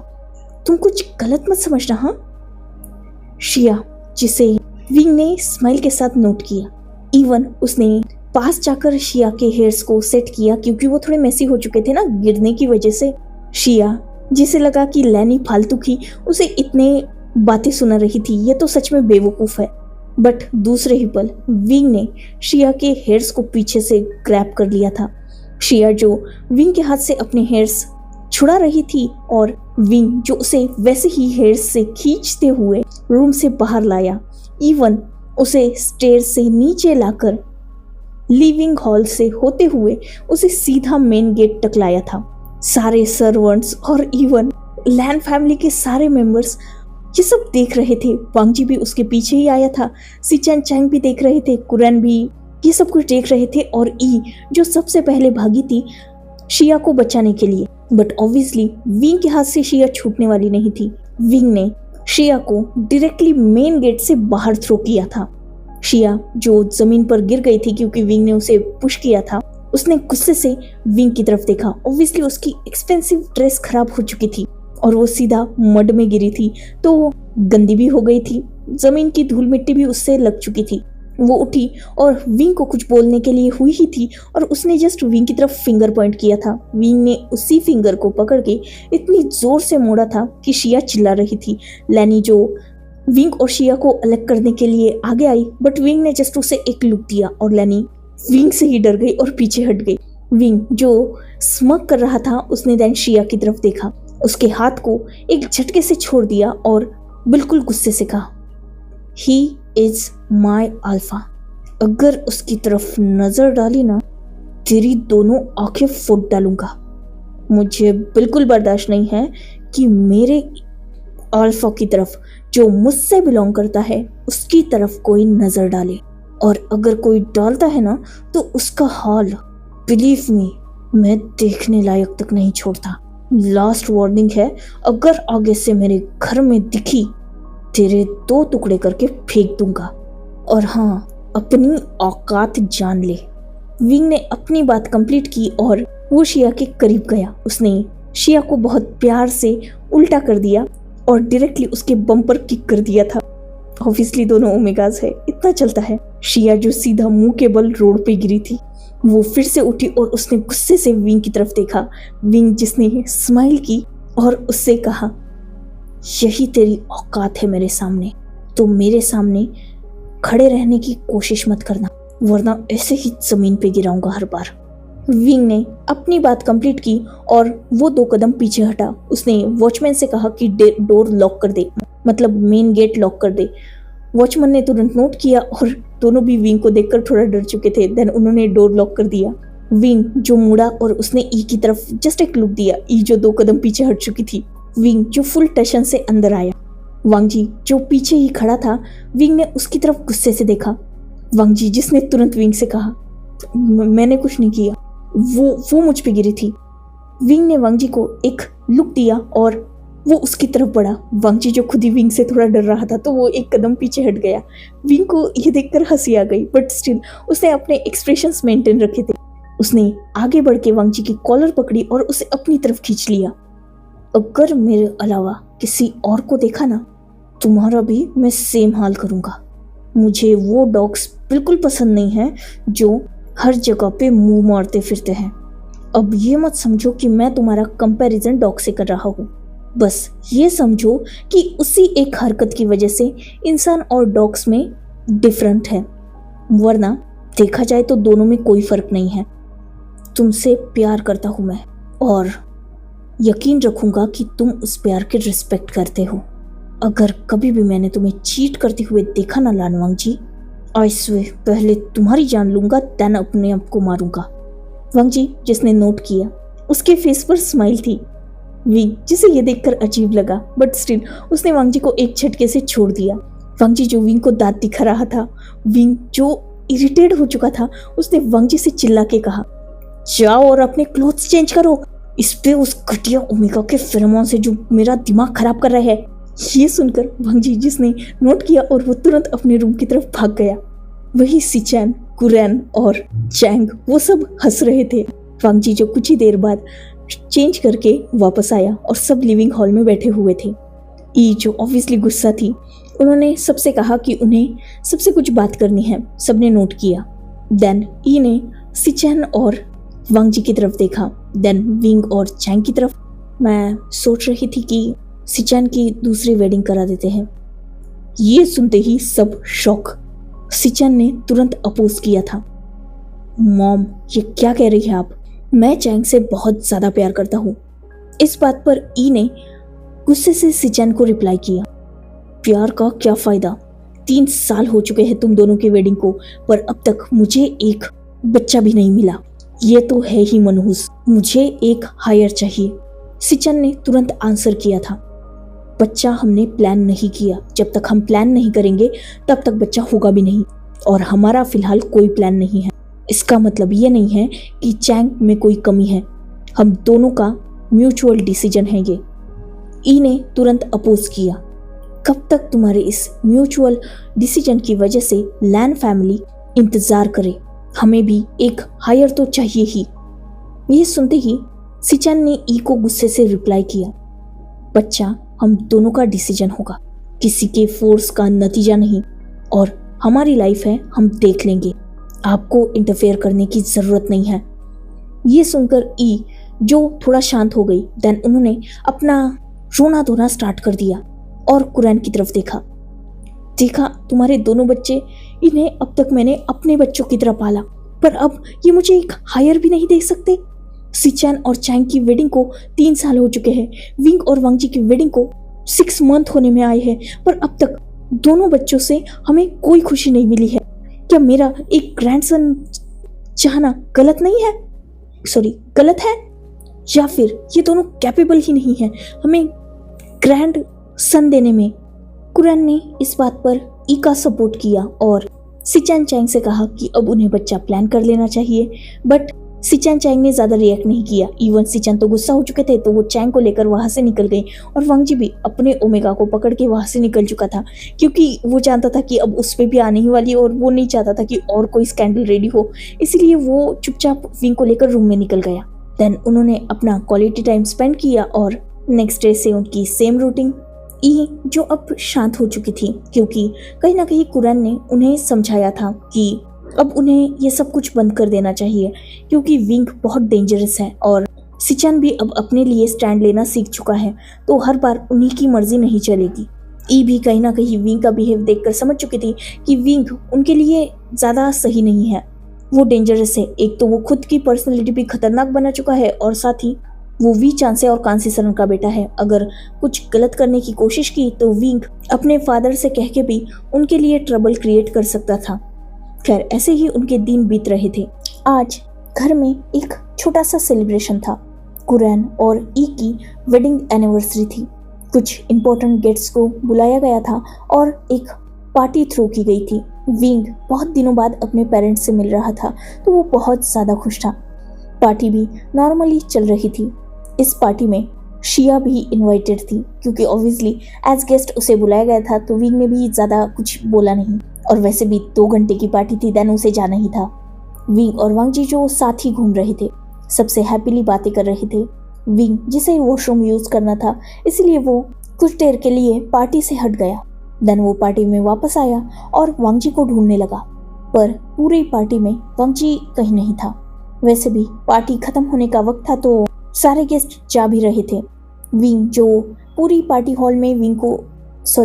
तुम कुछ गलत मत समझना। हाँ? शिया, जिसे विंग ने स्माइल के साथ नोट किया। इवन उसने पास जाकर शिया के हेयर्स को सेट किया, क्योंकि वो थोड़े मेसी हो चुके थे ना गिरने की वजह से। शिया, जिसे लगा कि लैनी फालतू की उसे इतने बातें सुना रही थी, ये तो सच में बेवकूफ है, बट दूसरे ही पल विंग ने शिया के हेयर्स को पीछे से ग्रैब कर लिया था। शिया, जो विंग के हाथ से अपने हेयर्स छुड़ा रही थी, और विंग, जो उसे वैसे ही हेयर्स से खींचते हुए रूम से बाहर लाया। इवन उसे स्टेयर से नीचे लाकर लिविंग हॉल से होते हुए उसे सीधा मेन गेट तक लाया था। सारे सर्वेंट्स और इवन लैन फैमिली के सारे मेंबर्स ये सब देख रहे थे। वांग जी भी उसके पीछे ही आया था। सिचैन, चैंग भी देख रहे थे, कुरैन भी ये सब कुछ देख रहे थे, और ई, जो सबसे पहले भागी थी शिया को बचाने के लिए, बट ऑब्वियसली विंग के हाथ से शिया छूटने वाली नहीं थी। विंग ने शिया को डायरेक्टली मेन गेट से बाहर थ्रो किया था। शिया, जो जमीन पर गिर गई थी क्योंकि विंग ने उसे पुश किया था, उसने गुस्से से विंग की तरफ देखा। ऑब्वियसली उसकी एक्सपेंसिव ड्रेस खराब हो चुकी थी और वो सीधा मड में गिरी थी, तो वो गंदी भी हो गई थी, जमीन की धूल मिट्टी भी उससे लग चुकी थी। वो उठी और विंग को कुछ बोलने के लिए हुई ही थी और उसने जस्ट विंग की तरफ फिंगर पॉइंट किया था। विंग ने उसी फिंगर को पकड़ के इतनी जोर से मोड़ा था कि शिया चिल्ला रही थी। लैनी, जो विंग और शिया को अलग करने के लिए आगे आई, बट विंग ने जस्ट उसे एक लुक दिया और लैनी विंग से ही डर गई और पीछे हट गई। विंग जो स्मग कर रहा था उसने देन शिया की तरफ देखा, उसके हाथ को एक झटके से छोड़ दिया और बिल्कुल गुस्से से कहा, ही इज माई अल्फा। अगर उसकी तरफ नजर डाली ना, तेरी दोनों आंखें फोड़ डालूंगा। मुझे बिल्कुल बर्दाश्त नहीं है कि मेरे अल्फा की तरफ जो मुझसे बिलोंग करता है उसकी तरफ कोई नजर डाले, और अगर कोई डालता है ना तो उसका हाल बिलीव मी मैं देखने लायक तक नहीं छोड़ता। लास्ट वार्निंग है, अगर आगे से मेरे घर में दिखी तेरे 2 टुकड़े करके फेंक दूंगा। और हाँ, अपनी औकात जान ले। विंग ने अपनी बात कंप्लीट की और वो शिया के करीब गया। उसने शिया को बहुत प्यार से उल्टा कर दिया और डायरेक्टली उसके बम पर किक कर दिया था। ऑब्वियसली दोनों ओमेगाज है, इतना चलता है। शिया जो सीधा मुंह के बल रोड पे गिरी थी, वो फिर से उठी और उसने गुस्से से विंग की तरफ देखा। विंग जिसने स्माइल की और उससे कहा, यही तेरी औकात है मेरे सामने, तो मेरे सामने खड़े रहने की कोशिश मत करना, वरना ऐसे ही जमीन पे गिराऊंगा हर बार। विंग ने अपनी बात कंप्लीट की और वो 2 कदम पीछे हटा। उसने वॉचमैन से कहा कि डोर लॉक कर दे, मतलब मेन गेट लॉक कर दे। वॉचमैन ने तुरंत नोट किया और दोनों भी विंग को देखकर थोड़ा डर चुके थे। देन उन्होंने डोर लॉक कर दिया। विंग जो मुड़ा और उसने ई की तरफ जस्ट एक लुक दिया, ई जो 2 कदम पीछे हट चुकी थी। विंग जो फुल टेंशन से अंदर आया। वांगजी जो पीछे ही खड़ा था, विंग ने उसकी तरफ गुस्से से देखा। वांगजी जिसने तुरंत विंग से कहा, मैंने कुछ नहीं किया, वो मुझ पे गिरी थी। विंग ने वांगजी को एक लुक दिया और वो उसकी तरफ बढ़ा। वांगजी जो खुद ही विंग से थोड़ा डर रहा था तो वो 1 कदम पीछे हट गया। विंग को ये देखकर हंसी आ गई, बट स्टिल उसने अपने एक्सप्रेशंस मेंटेन रखे थे। उसने आगे बढ़ के वांगजी की कॉलर पकड़ी और उसे अपनी तरफ खींच लिया। अगर मेरे अलावा किसी और को देखा ना, तुम्हारा भी मैं सेम हाल करूंगा। मुझे वो डॉग्स बिल्कुल पसंद नहीं है जो हर जगह पे मुंह मारते फिरते हैं। अब ये मत समझो कि मैं तुम्हारा कंपैरिजन डॉग से कर रहा हूँ, बस ये समझो कि उसी एक हरकत की वजह से इंसान और डॉग्स में डिफरेंट है, वरना देखा जाए तो दोनों में कोई फर्क नहीं है। तुमसे प्यार करता हूँ मैं, और यकीन रखूंगा कि तुम उस प्यार के रिस्पेक्ट करते हो। अगर कभी भी मैंने तुम्हें चीट करते हुए देखा ना लानवांग जी, आई स्वेयर पहले तुम्हारी जान लूंगा देन अपने आप को मारूंगा। वांगजी जिसने नोट किया, उसके फेस पर स्माइल थी। विंग जिसे ये देखकर अजीब लगा, बट स्टिल उसने वांगजी को एक झटके से छोड़ दिया। वांगजी जो विंग को दांत दिखा रहा था, विंग जो इरिटेट हो चुका था, उसने वांगजी से चिल्ला के कहा, जाओ और अपने क्लोथ्स चेंज करो, इस पे उस घटिया ओमेगा के फेरोमोन से जो मेरा दिमाग खराब कर रहे हैं। ये सुनकर वांगजी जिसने नोट किया और वो तुरंत अपने रूम की तरफ भाग गया। वही सिचैन, कुरैन और चैंग वो सब हंस रहे थे। वांगजी जो कुछ ही देर बाद चेंज करके वापस आया और सब लिविंग हॉल में बैठे हुए थे। ई जो ऑब्वियसली गुस्सा थी, उन्होंने सबसे कहा कि उन्हें सबसे कुछ बात करनी है। सबने नोट किया। देन ई ने सिचैन और वांगजी की तरफ देखा, देन विंग और चैंग की तरफ। मैं सोच रही थी कि सिचैन की दूसरी वेडिंग करा देते हैं। ये सुनते ही सब शॉक। सिचैन ने तुरंत अपोज किया था। मॉम, ये क्या कह रही है आप? मैं चैंग से बहुत ज्यादा प्यार करता हूँ। इस बात पर ई ने गुस्से से सिचैन को रिप्लाई किया, प्यार का क्या फायदा? 3 साल हो चुके हैं तुम दोनों की वेडिंग को, पर अब तक मुझे एक बच्चा भी नहीं मिला। ये तो है ही मनहूस। मुझे एक हायर चाहिए। सिचैन ने तुरंत आंसर किया था, बच्चा हमने प्लान नहीं किया। जब तक हम प्लान नहीं करेंगे तब तक बच्चा होगा भी नहीं, और हमारा फिलहाल कोई प्लान नहीं है। इसका मतलब ये नहीं है कि चैंग में कोई कमी है। हम दोनों का म्यूचुअल डिसीजन है ये। ई ने तुरंत अपोज किया, कब तक तुम्हारे इस म्यूचुअल डिसीजन की वजह से लैन फैमिली इंतजार करे? हमें भी एक हायर तो चाहिए ही। ये सुनते ही सिचैन ने ई को गुस्से से रिप्लाई किया, बच्चा हम दोनों का डिसीजन होगा, किसी के फोर्स का नतीजा नहीं, और हमारी लाइफ है, हम देख लेंगे। आपको इंटरफेयर करने की जरूरत नहीं है। ये सुनकर ई जो थोड़ा शांत हो गई, देन उन्होंने अपना रोना धोना स्टार्ट कर दिया और कुरैन की तरफ देखा। देखा तुम्हारे दोनों बच्चे, इन्हें अब तक मैंने अपने बच्चों की तरह पाला, पर अब ये मुझे एक हायर भी नहीं दे सकते। सिचैन और चैंग की वेडिंग को 3 साल हो चुके हैं। विंग और वांगजी की वेडिंग को 6 मंथ होने में आए हैं, पर अब तक दोनों बच्चों से हमें कोई खुशी नहीं मिली है। क्या मेरा एक ग्रैंडसन चाहना गलत नहीं है? गलत है? या फिर ये दोनों कैपेबल ही नहीं है हमें ग्रैंड सन देने में? कुरैन ने इस बात पर ई का सपोर्ट किया और सिचैन चैंग से कहा कि अब उन्हें बच्चा प्लान कर लेना चाहिए, बट सिचैन चैंग ने ज्यादा रिएक्ट नहीं किया। इवन सिचैन तो गुस्सा हो चुके थे, तो वो चैंग को लेकर वहां से निकल गई और वांगजी भी अपने ओमेगा को पकड़ के वहां से निकल चुका था, क्योंकि वो जानता था कि अब उस पे भी आने ही वाली और वो नहीं चाहता था कि और कोई स्कैंडल रेडी हो, इसलिए वो चुपचाप विंग को लेकर रूम में निकल गया। देन उन्होंने अपना क्वालिटी टाइम स्पेंड किया और नेक्स्ट डे से उनकी सेम रूटीन। ई जो अब शांत हो चुकी थी, क्योंकि कहीं ना कहीं कुरैन ने उन्हें समझाया था कि अब उन्हें ये सब कुछ बंद कर देना चाहिए, क्योंकि विंग बहुत डेंजरस है और सिचैन भी अब अपने लिए स्टैंड लेना सीख चुका है, तो हर बार उन्हीं की मर्जी नहीं चलेगी। ई भी कहीं ना कहीं विंग का बिहेव देखकर समझ चुकी थी कि विंग उनके लिए ज़्यादा सही नहीं है, वो डेंजरस है। एक तो वो खुद की पर्सनैलिटी भी खतरनाक बना चुका है और साथ ही वो वी चांसे और कांसी सरन का बेटा है। अगर कुछ गलत करने की कोशिश की तो विंग अपने फादर से कह के भी उनके लिए ट्रबल क्रिएट कर सकता था। खैर, ऐसे ही उनके दिन बीत रहे थे। आज घर में एक छोटा सा सेलिब्रेशन था। कुरैन और ई की वेडिंग एनिवर्सरी थी। कुछ इम्पोर्टेंट गेस्ट्स को बुलाया गया था और एक पार्टी थ्रो की गई थी। विंग बहुत दिनों बाद अपने पेरेंट्स से मिल रहा था, तो वो बहुत ज़्यादा खुश था। पार्टी भी नॉर्मली चल रही थी। इस पार्टी में शिया भी इनवाइटेड थी, क्योंकि ऑब्वियसली एज गेस्ट उसे बुलाया गया था, तो विंग ने भी ज़्यादा कुछ बोला नहीं। और वैसे भी 2 घंटे की पार्टी थी, देन उसे जाना ही था। विंग और वांगजी जो साथ ही घूम रहे थे, सबसे हैप्पीली बातें कर रहे थे। विंग जिसे वॉशरूम यूज़ करना था, इसलिए वो कुछ देर के लिए पार्टी से हट गया। देन वो पार्टी में वापस आया और वांगजी को ढूंढने लगा, पर पूरी पार्टी में वांगजी कहीं नहीं था। वैसे भी पार्टी खत्म होने का वक्त था, तो सारे गेस्ट जा भी रहे थे। विंग जो पूरी पार्टी हॉल में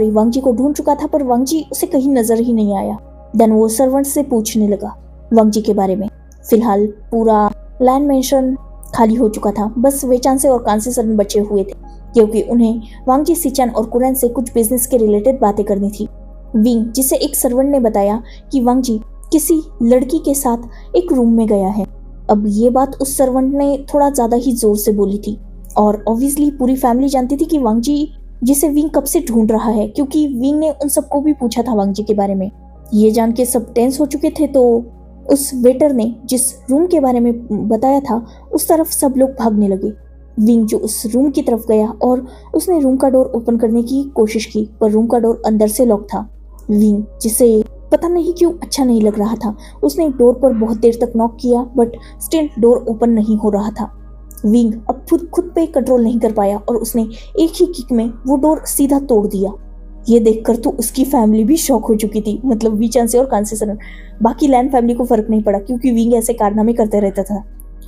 वांगजी को ढूंढ चुका था, पर वांगजी उसे कहीं नजर ही नहीं आया। देन वो सर्वेंट से पूछने लगा वांगजी के बारे में। फिलहाल पूरा लैंड मेंशन खाली हो चुका था, बस वेचान से और कांसी सरन बचे हुए थे, क्योंकि उन्हें वांगजी, सिचैन और कुरैन से कुछ बिजनेस के रिलेटेड बातें करनी थी। विंग जिसे एक सर्वेंट ने बताया कि वांगजी किसी लड़की के साथ एक रूम में गया है। अब ये बात उस सर्वेंट ने थोड़ा ज्यादा ही जोर से बोली थी, और ऑब्वियसली पूरी फैमिली जानती थी कि वांगजी जिसे विंग कब से ढूंढ रहा है, क्योंकि विंग ने उन सबको भी पूछा था वांगजी के बारे में। ये जान के सब टेंस हो चुके थे, तो उस वेटर ने जिस रूम के बारे में बताया था उस तरफ सब लोग भागने लगे। विंग जो उस रूम की तरफ गया और उसने रूम का डोर ओपन करने की कोशिश की, पर रूम का डोर अंदर से लॉक था। विंग जिसे पता नहीं क्यों अच्छा नहीं लग रहा था, उसने डोर पर बहुत देर तक नॉक किया, बट स्टिल डोर ओपन नहीं हो रहा था। विंग अब खुद पे कंट्रोल नहीं कर पाया और उसने एक ही किक में वो डोर सीधा तोड़ दिया। ये देखकर तो उसकी फैमिली भी शॉक हो चुकी थी, मतलब वीचान से और कांसी सरन। बाकी लैंड फैमिली को फर्क नहीं पड़ा, क्योंकि विंग ऐसे कारनामे करते रहता था।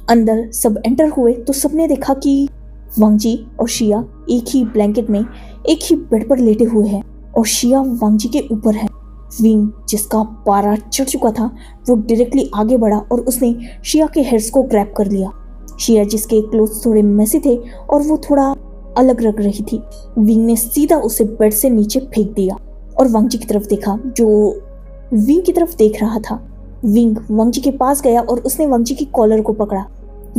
अंदर सब एंटर हुए तो सबने देखा कि वांगजी और शिया एक ही ब्लैंकेट में एक ही बेड पर लेटे हुए हैं और शिया वांगजी के ऊपर है। विंग जिसका पारा चढ़ चुका था, वो डायरेक्टली आगे बढ़ा और उसने शिया के हेयर्स को ग्रैब कर लिया। शिया जिसके क्लोथ्स थोड़े मेसी थे और वो थोड़ा अलग लग रही थी, विंग ने सीधा उसे बेड से नीचे फेंक दिया और वांगजी की तरफ देखा, जो विंग की तरफ देख रहा था। विंग वांगजी के पास गया और उसने वांगजी की कॉलर को पकड़ा।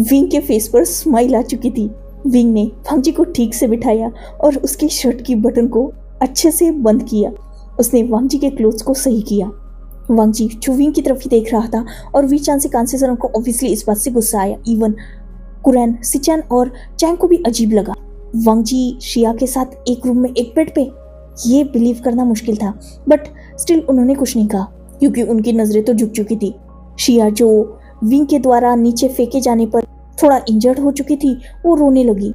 विंग के फेस पर स्माइल आ चुकी थी। विंग ने वांगजी को ठीक से बिठाया और उसकी शर्ट की बटन को अच्छे से बंद किया। उसने वांगजी के क्लोथ्स को सही किया। वांगजी जो विंग की तरफ ही देख रहा था, और वीचान से कांसी सरन को ऑब्वियसली इस बात से गुस्सा आया। इवन कुरैन, सिचैन और चैंग को भी अजीब लगा। वांगजी शिया के साथ एक रूम में एक बेड पे, ये बिलीव करना मुश्किल था, बट स्टिल उन्होंने कुछ नहीं कहा, क्योंकि उनकी नजरें तो झुक चुकी थी। शिया जो विंग के द्वारा नीचे फेंके जाने पर थोड़ा इंजर्ड हो चुकी थी, वो रोने लगी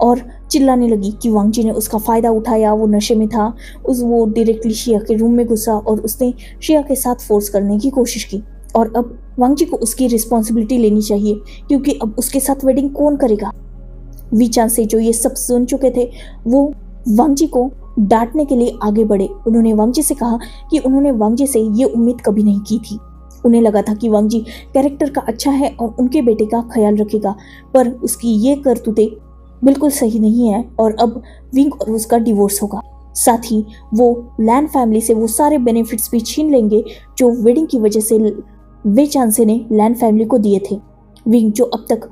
और चिल्लाने लगी कि वांगजी ने उसका फायदा उठाया, वो नशे में था। वो डायरेक्टली शिया के रूम में घुसा और उसने शिया के साथ फोर्स करने की कोशिश की, और अब वांगजी को उसकी रिस्पॉन्सिबिलिटी लेनी चाहिए, क्योंकि अब उसके साथ वेडिंग कौन करेगा। वीचान से जो ये सब सुन चुके थे, वो वांगजी को डांटने के लिए आगे बढ़े। उन्होंने वांग जी से कहा कि उन्होंने वांग जी से ये उम्मीद कभी नहीं की थी। उन्हें लगा था कि वांग जी कैरेक्टर का अच्छा है और उनके बेटे का ख्याल रखेगा, पर उसकी ये करतूतें बिल्कुल सही नहीं है और अब विंग और उसका डिवोर्स होगा। साथ ही वो लैन फैमिली से वो सारे बेनिफिट्स भी छीन लेंगे जो वेडिंग की वजह से वे चांसे ने लैन फैमिली को दिए थे। विंग जो अब तक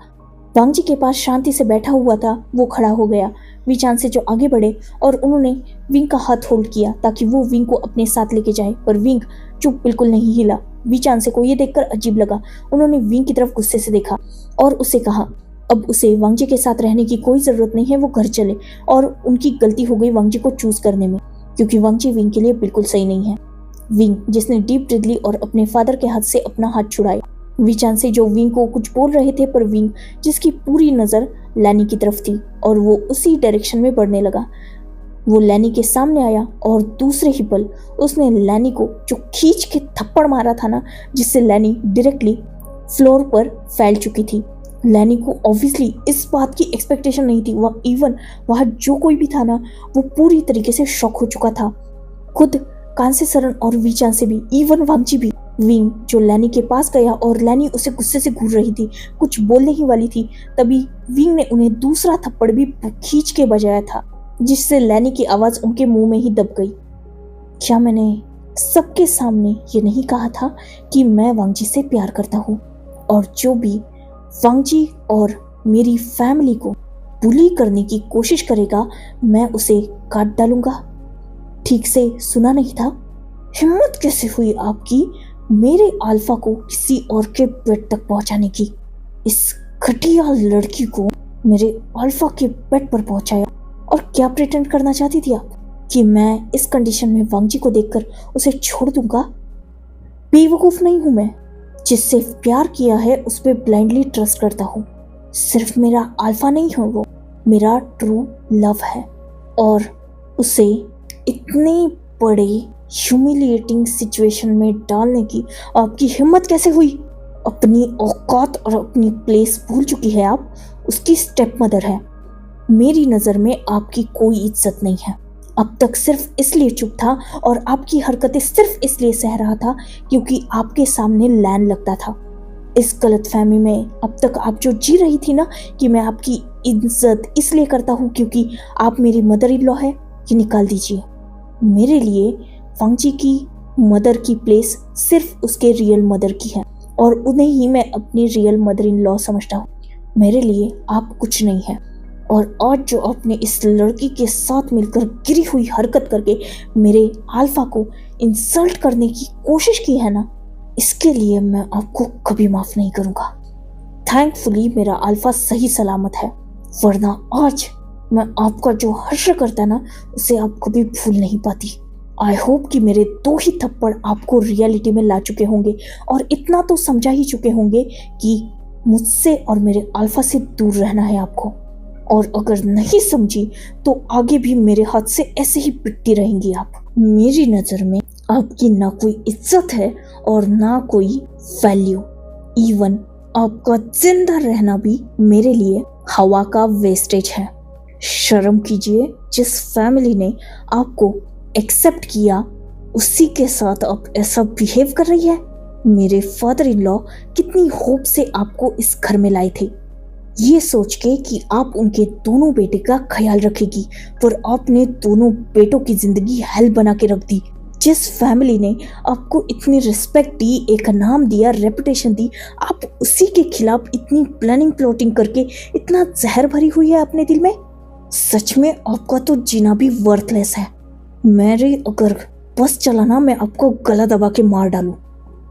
वांग जी के पास शांति से बैठा हुआ था वो खड़ा हो गया। वी चांसे जो आगे बढ़े और उन्होंने विंग का हाथ होल्ड किया ताकि वो विंग को अपने साथ लेके जाए, पर विंग चुप बिल्कुल नहीं हिला। वी चांसे को ये देखकर अजीब लगा। उन्होंने विंग की तरफ गुस्से से देखा और उससे कहा अब उसे वांग जी के साथ रहने की कोई जरूरत नहीं है, वो घर चले। और उनकी गलती हो गई वांग जी को चूज करने में, क्योंकि वांग जी विंग के लिए बिल्कुल सही नहीं है। विंग जिसने डीप ब्रीथ ली और अपने फादर के हाथ से अपना हाथ छुड़ाया। वी चांसे जो विंग को कुछ बोल रहे थे, पर विंग जिसकी पूरी नजर लैनी की तरफ थी और वो उसी डायरेक्शन में बढ़ने लगा। वो लैनी के सामने आया और दूसरे ही पल उसने लैनी को जो खींच के थप्पड़ मारा था ना, जिससे लैनी डायरेक्टली फ्लोर पर फैल चुकी थी। लैनी को ऑब्वियसली इस बात की एक्सपेक्टेशन नहीं थी। वह इवन वहाँ जो कोई भी था ना, वो पूरी तरीके से शॉक हो चुका था। खुद कांसे सरन और वीचान से भी, इवन वांग जी भी। विंग जो लैनी के पास गया और लैनी उसे गुस्से से घूर रही थी, कुछ बोलने ही वाली थी, तभी विंग ने उन्हें दूसरा थप्पड़ भी खींच के बजाया था, जिससे लैनी की आवाज उनके मुंह में ही दब गई। क्या मैंने सबके सामने ये नहीं कहा था कि मैं वांग जी से प्यार करता हूँ, और जो भी वांग जी और मेरी फैमिली को बुली करने की कोशिश करेगा मैं उसे काट डालूंगा। ठीक से सुना नहीं था? हिम्मत कैसे हुई आपकी मेरे अल्फा को किसी और के बेड तक पहुंचाने की? इस घटिया लड़की को मेरे अल्फा के बेड पर पहुंचाया। और क्या प्रिटेंड करना चाहती थी आप कि मैं इस कंडीशन में वांग जी को देखकर उसे छोड़ दूंगा? बेवकूफ नहीं हूं मैं, जिससे प्यार किया है उस पर ब्लाइंडली ट्रस्ट करता हूँ। सिर्फ मेरा अल्फा नहीं है, वो मेरा ट्रू लव है। और उसे इतने बड़े ह्यूमिलिएटिंग सिचुएशन में डालने की आपकी हिम्मत कैसे हुई? अपनी औकात और अपनी प्लेस भूल चुकी है आप। उसकी स्टेप मदर है। मेरी नज़र में आपकी कोई इज्जत नहीं है। अब तक सिर्फ इसलिए चुप था और आपकी हरकतें सिर्फ इसलिए सह रहा था क्योंकि आपके सामने लैन लगता था। इस गलतफहमी में अब तक आप जो जी रही थी ना कि मैं आपकी इज्जत इसलिए करता हूँ क्योंकि आप मेरी मदर इन लॉ है, ये निकाल दीजिए। मेरे लिए वांग जी की मदर की प्लेस सिर्फ उसके रियल मदर की है और उन्हें ही मैं अपनी रियल मदर इन लॉ समझता हूँ। मेरे लिए आप कुछ नहीं है। और आज जो आपने इस लड़की के साथ मिलकर गिरी हुई हरकत करके मेरे अल्फा को इंसल्ट करने की कोशिश की है ना, इसके लिए मैं आपको कभी माफ नहीं करूंगा। थैंकफुली मेरा अल्फा सही सलामत है, वरना आज मैं आपका जो हश्र करता ना उसे आप कभी भूल नहीं पाती। आई होप कि मेरे 2 ही थप्पड़ आपको रियलिटी में ला चुके होंगे और इतना तो समझा ही चुके होंगे कि मुझसे और मेरे अल्फा से दूर रहना है आपको। और अगर नहीं समझी तो आगे भी मेरे हाथ से ऐसे ही पिटती रहेंगी आप। मेरी नज़र में आपकी ना कोई इज्जत है और ना कोई वैल्यू। इवन आपका जिंदा रहना भी मेरे लिए हवा का वेस्टेज है। शर्म कीजिए, जिस फैमिली ने आपको एक्सेप्ट किया उसी के साथ आप ऐसा बिहेव कर रही है। मेरे फादर इन लॉ कितनी होप से आपको इस घर में लाए थे, ये सोच के कि आप उनके दोनों बेटे का ख्याल रखेगी, पर आपने दोनों बेटों की जिंदगी हेल बना के रख दी। जिस फैमिली ने आपको इतनी रिस्पेक्ट दी, एक नाम दिया, रेपुटेशन दी, आप उसी के खिलाफ इतनी प्लानिंग प्लॉटिंग करके इतना जहर भरी हुई है अपने दिल में। सच में आपका तो जीना भी वर्थलेस है। मेरे अगर बस चला ना मैं आपको गला दबा के मार डालूं।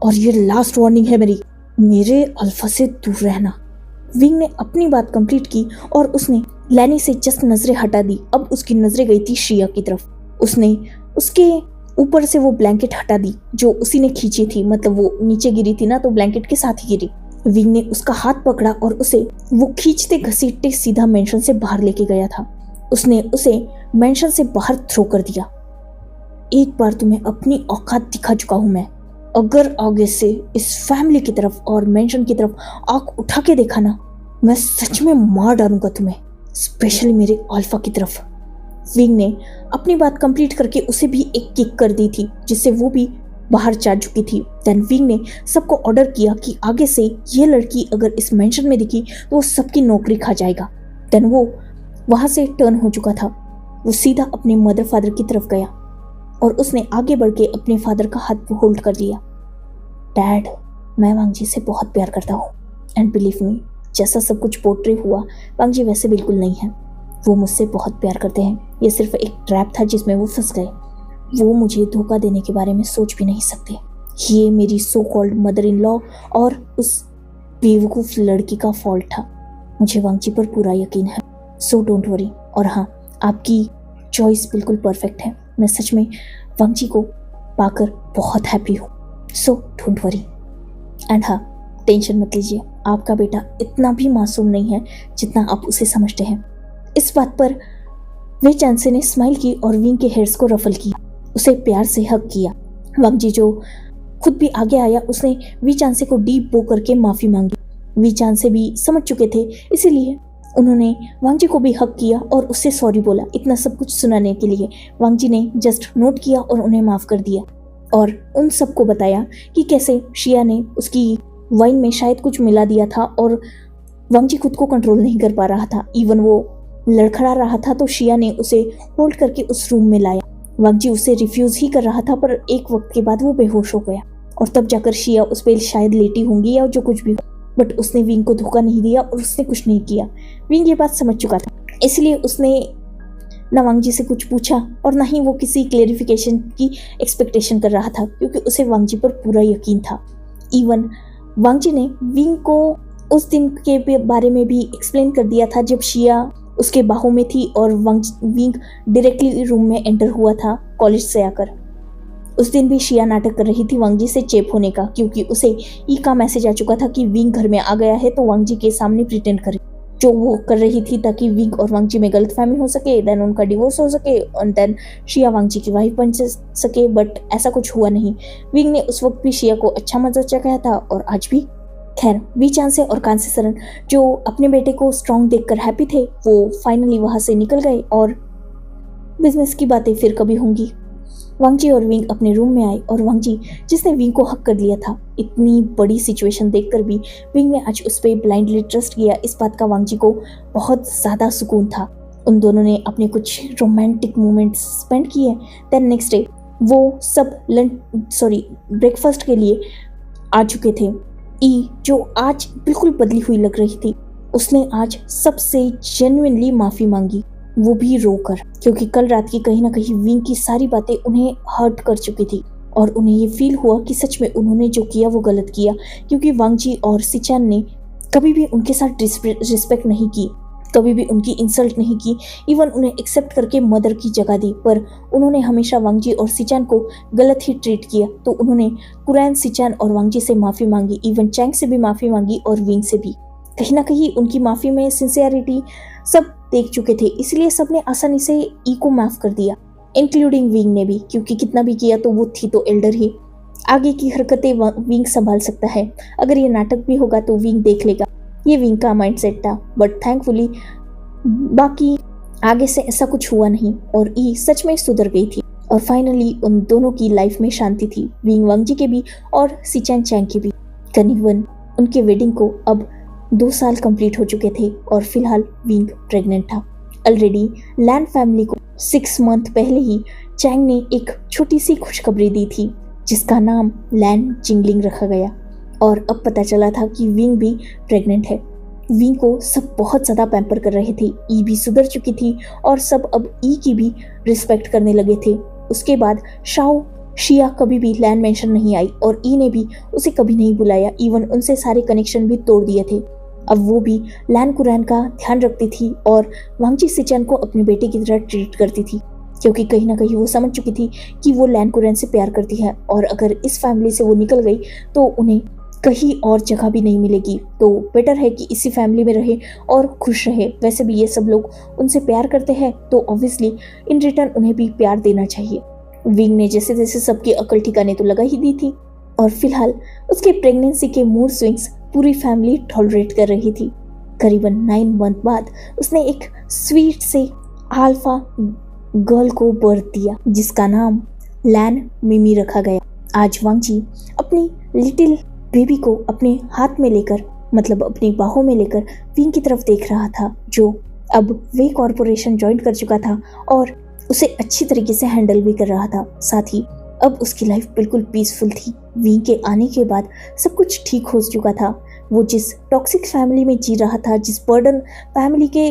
और ये लास्ट वार्निंग है मेरी, मेरे अल्फा से दूर रहना। विंग ने अपनी बात कंप्लीट की और उसने लैनी से जस्ट नजरें हटा दी। अब उसकी नजरें गई थी श्रिया की तरफ। उसने उसके ऊपर से वो ब्लैंकेट हटा दी जो उसी ने खींची थी, मतलब वो नीचे गिरी थी ना तो ब्लैंकेट के साथ ही गिरी। विंग ने उसका हाथ पकड़ा और उसे वो खींचते घसीटते सीधा मेंशन से बाहर लेके गया था। उसने उसे मेंशन से बाहर थ्रो कर दिया। एक बार तुम्हें अपनी औकात दिखा चुका हूं मैं। अगर आगे से इस फैमिली की तरफ और मेंशन की तरफ आंख उठा के देखा ना, मैं सच में मार डालूंगा तुम्हें, स्पेशली मेरे अल्फा की तरफ। विंग ने अपनी बात कंप्लीट करके उसे भी एक किक कर दी थी, जिससे वो भी बाहर जा चुकी थी। देन विंग ने सबको ऑर्डर किया कि आगे से ये लड़की अगर इस मेंशन में दिखी तो वो सबकी नौकरी खा जाएगा। देन वो वहां से टर्न हो चुका था। वो सीधा अपने मदर फादर की तरफ गया और उसने आगे बढ़ के अपने फादर का हाथ होल्ड कर लिया। डैड, मैं वांग जी से बहुत प्यार करता हूँ, एंड बिलीव मी, जैसा सब कुछ पोर्ट्रे हुआ वांग जी वैसे बिल्कुल नहीं है। वो मुझसे बहुत प्यार करते हैं। ये सिर्फ एक ट्रैप था जिसमें वो फंस गए। वो मुझे धोखा देने के बारे में सोच भी नहीं सकते। ये मेरी so called mother in law और उस बेवकूफ़ लड़की का फॉल्ट था। मुझे वांग जी पर पूरा यकीन है, सो डोंट वरी। और हाँ, आपकी चॉइस बिल्कुल परफेक्ट है। मैं सच में वांग जी को पाकर बहुत हैप्पी हूँ, सो डोंट वरी। एंड हाँ, टेंशन मत लीजिए, आपका बेटा इतना भी मासूम नहीं है जितना आप उसे समझते हैं। इस बात पर वे चांसे ने स्माइल की और विंग के हेयर्स को रफल किया, उसे प्यार से हक किया। वांग जी जो खुद भी आगे आया, उसने वी चांसे को डीप बो करके माफी मांगी। वी चांसे भी समझ चुके थे, इसीलिए उन्होंने वांग जी को भी हक किया और उससे सॉरी बोला। इतना सब कुछ सुनाने के लिए वांग जी ने जस्ट नोट किया और उन्हें माफ कर दिया और उन सबको बताया कि कैसे शिया ने उसकी वाइन में शायद कुछ मिला दिया था और वांग जी खुद को कंट्रोल नहीं कर पा रहा था। इवन वो लड़खड़ा रहा था तो शिया ने उसे होल्ड करके उस रूम में लाया। वांग जी उसे रिफ्यूज ही कर रहा था, पर एक वक्त के बाद वो बेहोश हो गया और तब जाकर शिया उस पर शायद लेटी होंगी या जो कुछ भी हो, बट उसने विंग को धोखा नहीं दिया और उसने कुछ नहीं किया। विंग ये बात समझ चुका था, इसलिए उसने ना वांग जी से कुछ पूछा और ना ही वो किसी क्लेरिफिकेशन की एक्सपेक्टेशन कर रहा था, क्योंकि उसे वांग जी पर पूरा यकीन था। इवन वांग जी ने विंग को उस दिन के बारे में भी एक्सप्लेन कर दिया था जब शिया उसके बाहों में थी और विंग डायरेक्टली रूम में एंटर हुआ था कॉलेज से आकर। उस दिन भी शिया नाटक कर रही थी वांग जी से चेप होने का, क्योंकि उसे ई का मैसेज आ चुका था कि विंग घर में आ गया है तो वांग जी के सामने प्रिटेंड करे, जो वो कर रही थी ताकि विंग और वांग जी में गलतफहमी हो सके, देन उनका डिवोर्स हो सके और देन शिया वांग जी की वाइफ बन सके। बट ऐसा कुछ हुआ नहीं। विंग ने उस वक्त भी शिया को अच्छा मजा चखाया था और आज भी। खैर, वी चांसे और कांसे सरन जो अपने बेटे को स्ट्रॉन्ग देखकर हैप्पी थे, वो फाइनली वहां से निकल गए और बिजनेस की बातें फिर कभी होंगी। वांग जी और विंग अपने रूम में आए और वांग जी जिसने विंग को हक कर लिया था, इतनी बड़ी सिचुएशन देखकर भी विंग ने आज उस पर ब्लाइंडली ट्रस्ट किया। इस बात का वांग जी को बहुत ज़्यादा सुकून था। उन दोनों ने अपने कुछ रोमांटिक मोमेंट्स स्पेंड किए। देन नेक्स्ट डे वो सब ब्रेकफास्ट के लिए आ चुके थे। ई जो आज बिल्कुल बदली हुई लग रही थी, उसने आज सबसे जेन्युइनली माफ़ी मांगी, वो भी रोकर, क्योंकि कल रात की कहीं ना कहीं विंग की सारी बातें उन्हें हर्ट कर चुकी थी और उन्हें ये फील हुआ कि सच में उन्होंने जो किया वो गलत किया, क्योंकि वांग जी और सिचान ने कभी भी उनके साथ रिस्पेक्ट नहीं की, कभी भी उनकी इंसल्ट नहीं की, इवन उन्हें एक्सेप्ट करके मदर की जगह दी, पर उन्होंने हमेशा वांग जी और सिचान को गलत ही ट्रीट किया। तो उन्होंने कुरैन, सिचान और वांग जी से माफ़ी मांगी, इवन चैंग से भी माफ़ी मांगी और विंग से भी। कहीं ना कहीं उनकी माफ़ी में सिंसियरिटी सब देख चुके थे, इसलिए सबने आसानी से ई को माफ़ कर दिया, इंक्लूडिंग विंग ने भी, क्योंकि कितना भी किया तो वो थी तो एल्डर ही। आगे की हरकतें विंग संभाल सकता है, अगर ये नाटक भी होगा तो विंग देख लेगा, ये विंग का माइंडसेट था। बट थैंकफुली बाकी आगे से ऐसा कुछ हुआ नहीं और ई सच में सुधर गई थी और फाइनली उन दोनों की लाइफ में शांति थी, विंग वांग जी के भी और सिचान चैंग की भी। करीबन उनके वेडिंग को अब 2 साल कंप्लीट हो चुके थे और फिलहाल विंग प्रेग्नेंट था। ऑलरेडी लैन फैमिली को 6 मंथ पहले ही चैंग ने एक छोटी सी खुशखबरी दी थी, जिसका नाम लैन जिंगलिंग रखा गया और अब पता चला था कि विंग भी प्रेग्नेंट है। विंग को सब बहुत ज़्यादा पैम्पर कर रहे थे, ई भी सुधर चुकी थी और सब अब ई की भी रिस्पेक्ट करने लगे थे। उसके बाद शाओ शिया कभी भी लैन मेंशन नहीं आई और ई ने भी उसे कभी नहीं बुलाया, इवन उनसे सारे कनेक्शन भी तोड़ दिए थे। अब वो भी लैन कुरैन का ध्यान रखती थी और वांग जी सिचान को अपने बेटे की तरह ट्रीट करती थी, क्योंकि कहीं ना कहीं वो समझ चुकी थी कि वो लैन कुरैन से प्यार करती है और अगर इस फैमिली से वो निकल गई तो उन्हें कहीं और जगह भी नहीं मिलेगी, तो बेटर है कि इसी फैमिली में रहे और खुश रहे। वैसे भी ये सब लोग उनसे प्यार करते हैं तो ऑब्वियसली इन रिटर्न उन्हें भी प्यार देना चाहिए। विंग ने जैसे जैसे सबकी अकल ठिकाने तो लगा ही दी थी और फिलहाल उसके प्रेगनेंसी के मूड स्विंग्स पूरी फैमिली टॉलरेट कर रही थी। करीबन 9 मंथ बाद उसने एक स्वीट से अल्फा गर्ल को बर्थ दिया जिसका नाम लैन मिमी रखा गया। आज वांग जी अपनी लिटिल बेबी को अपने हाथ में लेकर, मतलब अपनी बाहों में लेकर विंग की तरफ देख रहा था, जो अब वे कॉरपोरेशन ज्वाइन कर चुका था और उसे अच्छी तरीके से हैंडल भी कर रहा था। साथ ही अब उसकी लाइफ बिल्कुल पीसफुल थी। विंग के आने के बाद सब कुछ ठीक हो चुका था। वो जिस टॉक्सिक फैमिली में जी रहा था, जिस बर्डन फैमिली के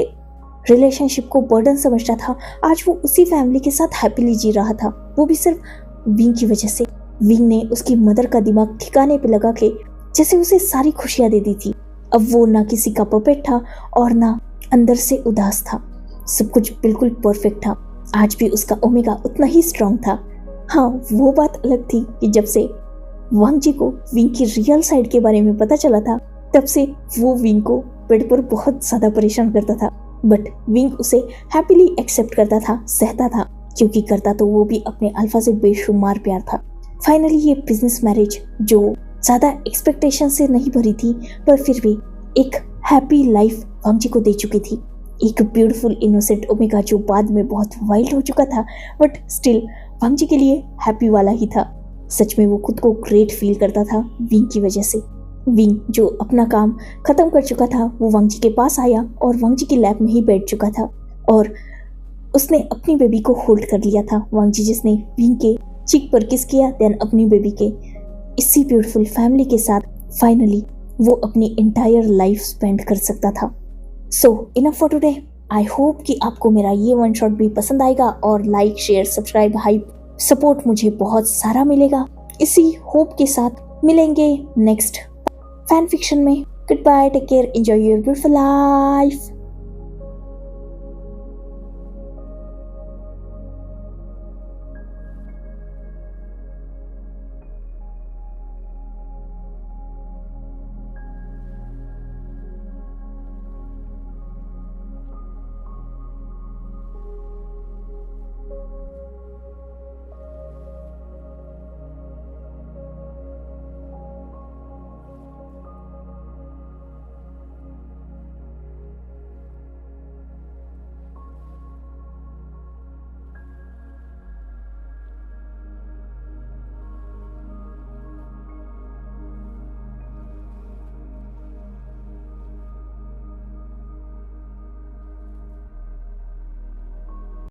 रिलेशनशिप को बर्डन समझता था, आज वो उसी फैमिली के साथ हैप्पीली जी रहा था, वो भी सिर्फ विंग की वजह से। विंग ने उसकी मदर का दिमाग ठिकाने पे लगा के जैसे उसे सारी खुशियां दे दी थी। अब वो ना किसी का पपेट था और ना अंदर से उदास था। सब कुछ बिल्कुल परफेक्ट था। आज भी उसका ओमेगा उतना ही स्ट्रांग था। हाँ, वो बात अलग थी कि जब से वांग जी को विंग की रियल साइड के बारे में पता चला था, तब से वो विंग को बेड पर बहुत ज्यादा परेशान करता था। बट विंग उसे हैप्पीली एक्सेप्ट करता था, सहता था, क्योंकि करता तो वो भी अपने अल्फा से बेशुमार प्यार था। फाइनली ये बिजनेस मैरिज, जो ज्यादा एक्सपेक्टेशन से नहीं भरी थी, पर फिर भी एक हैप्पी लाइफ वांग जी को दे चुकी थी। एक ब्यूटीफुल इनोसेंट ओमेगा जो बाद में बहुत वाइल्ड हो चुका था, बट स्टिल वांग जी के लिए हैप्पी वाला ही था। सच में वो खुद को ग्रेट फील करता था विंग की वजह से। विंग जो अपना काम खत्म कर चुका था, वो वांग जी के पास आया और वांग जी की लैप में ही बैठ चुका था और उसने अपनी बेबी को होल्ड कर लिया था। वांग जी जिसने विंग के चीक पर किस किया, देन अपनी बेबी के इसी ब्यूटीफुल फैमिली के साथ फाइनली वो अपनी एंटायर लाइफ स्पेंड कर सकता था। So enough for today. I hope कि आपको मेरा ये वन शॉट भी पसंद आएगा और like, share, subscribe, hype support मुझे बहुत सारा मिलेगा। इसी होप के साथ मिलेंगे नेक्स्ट फैन फिक्शन में। Good bye, take care, enjoy your beautiful life.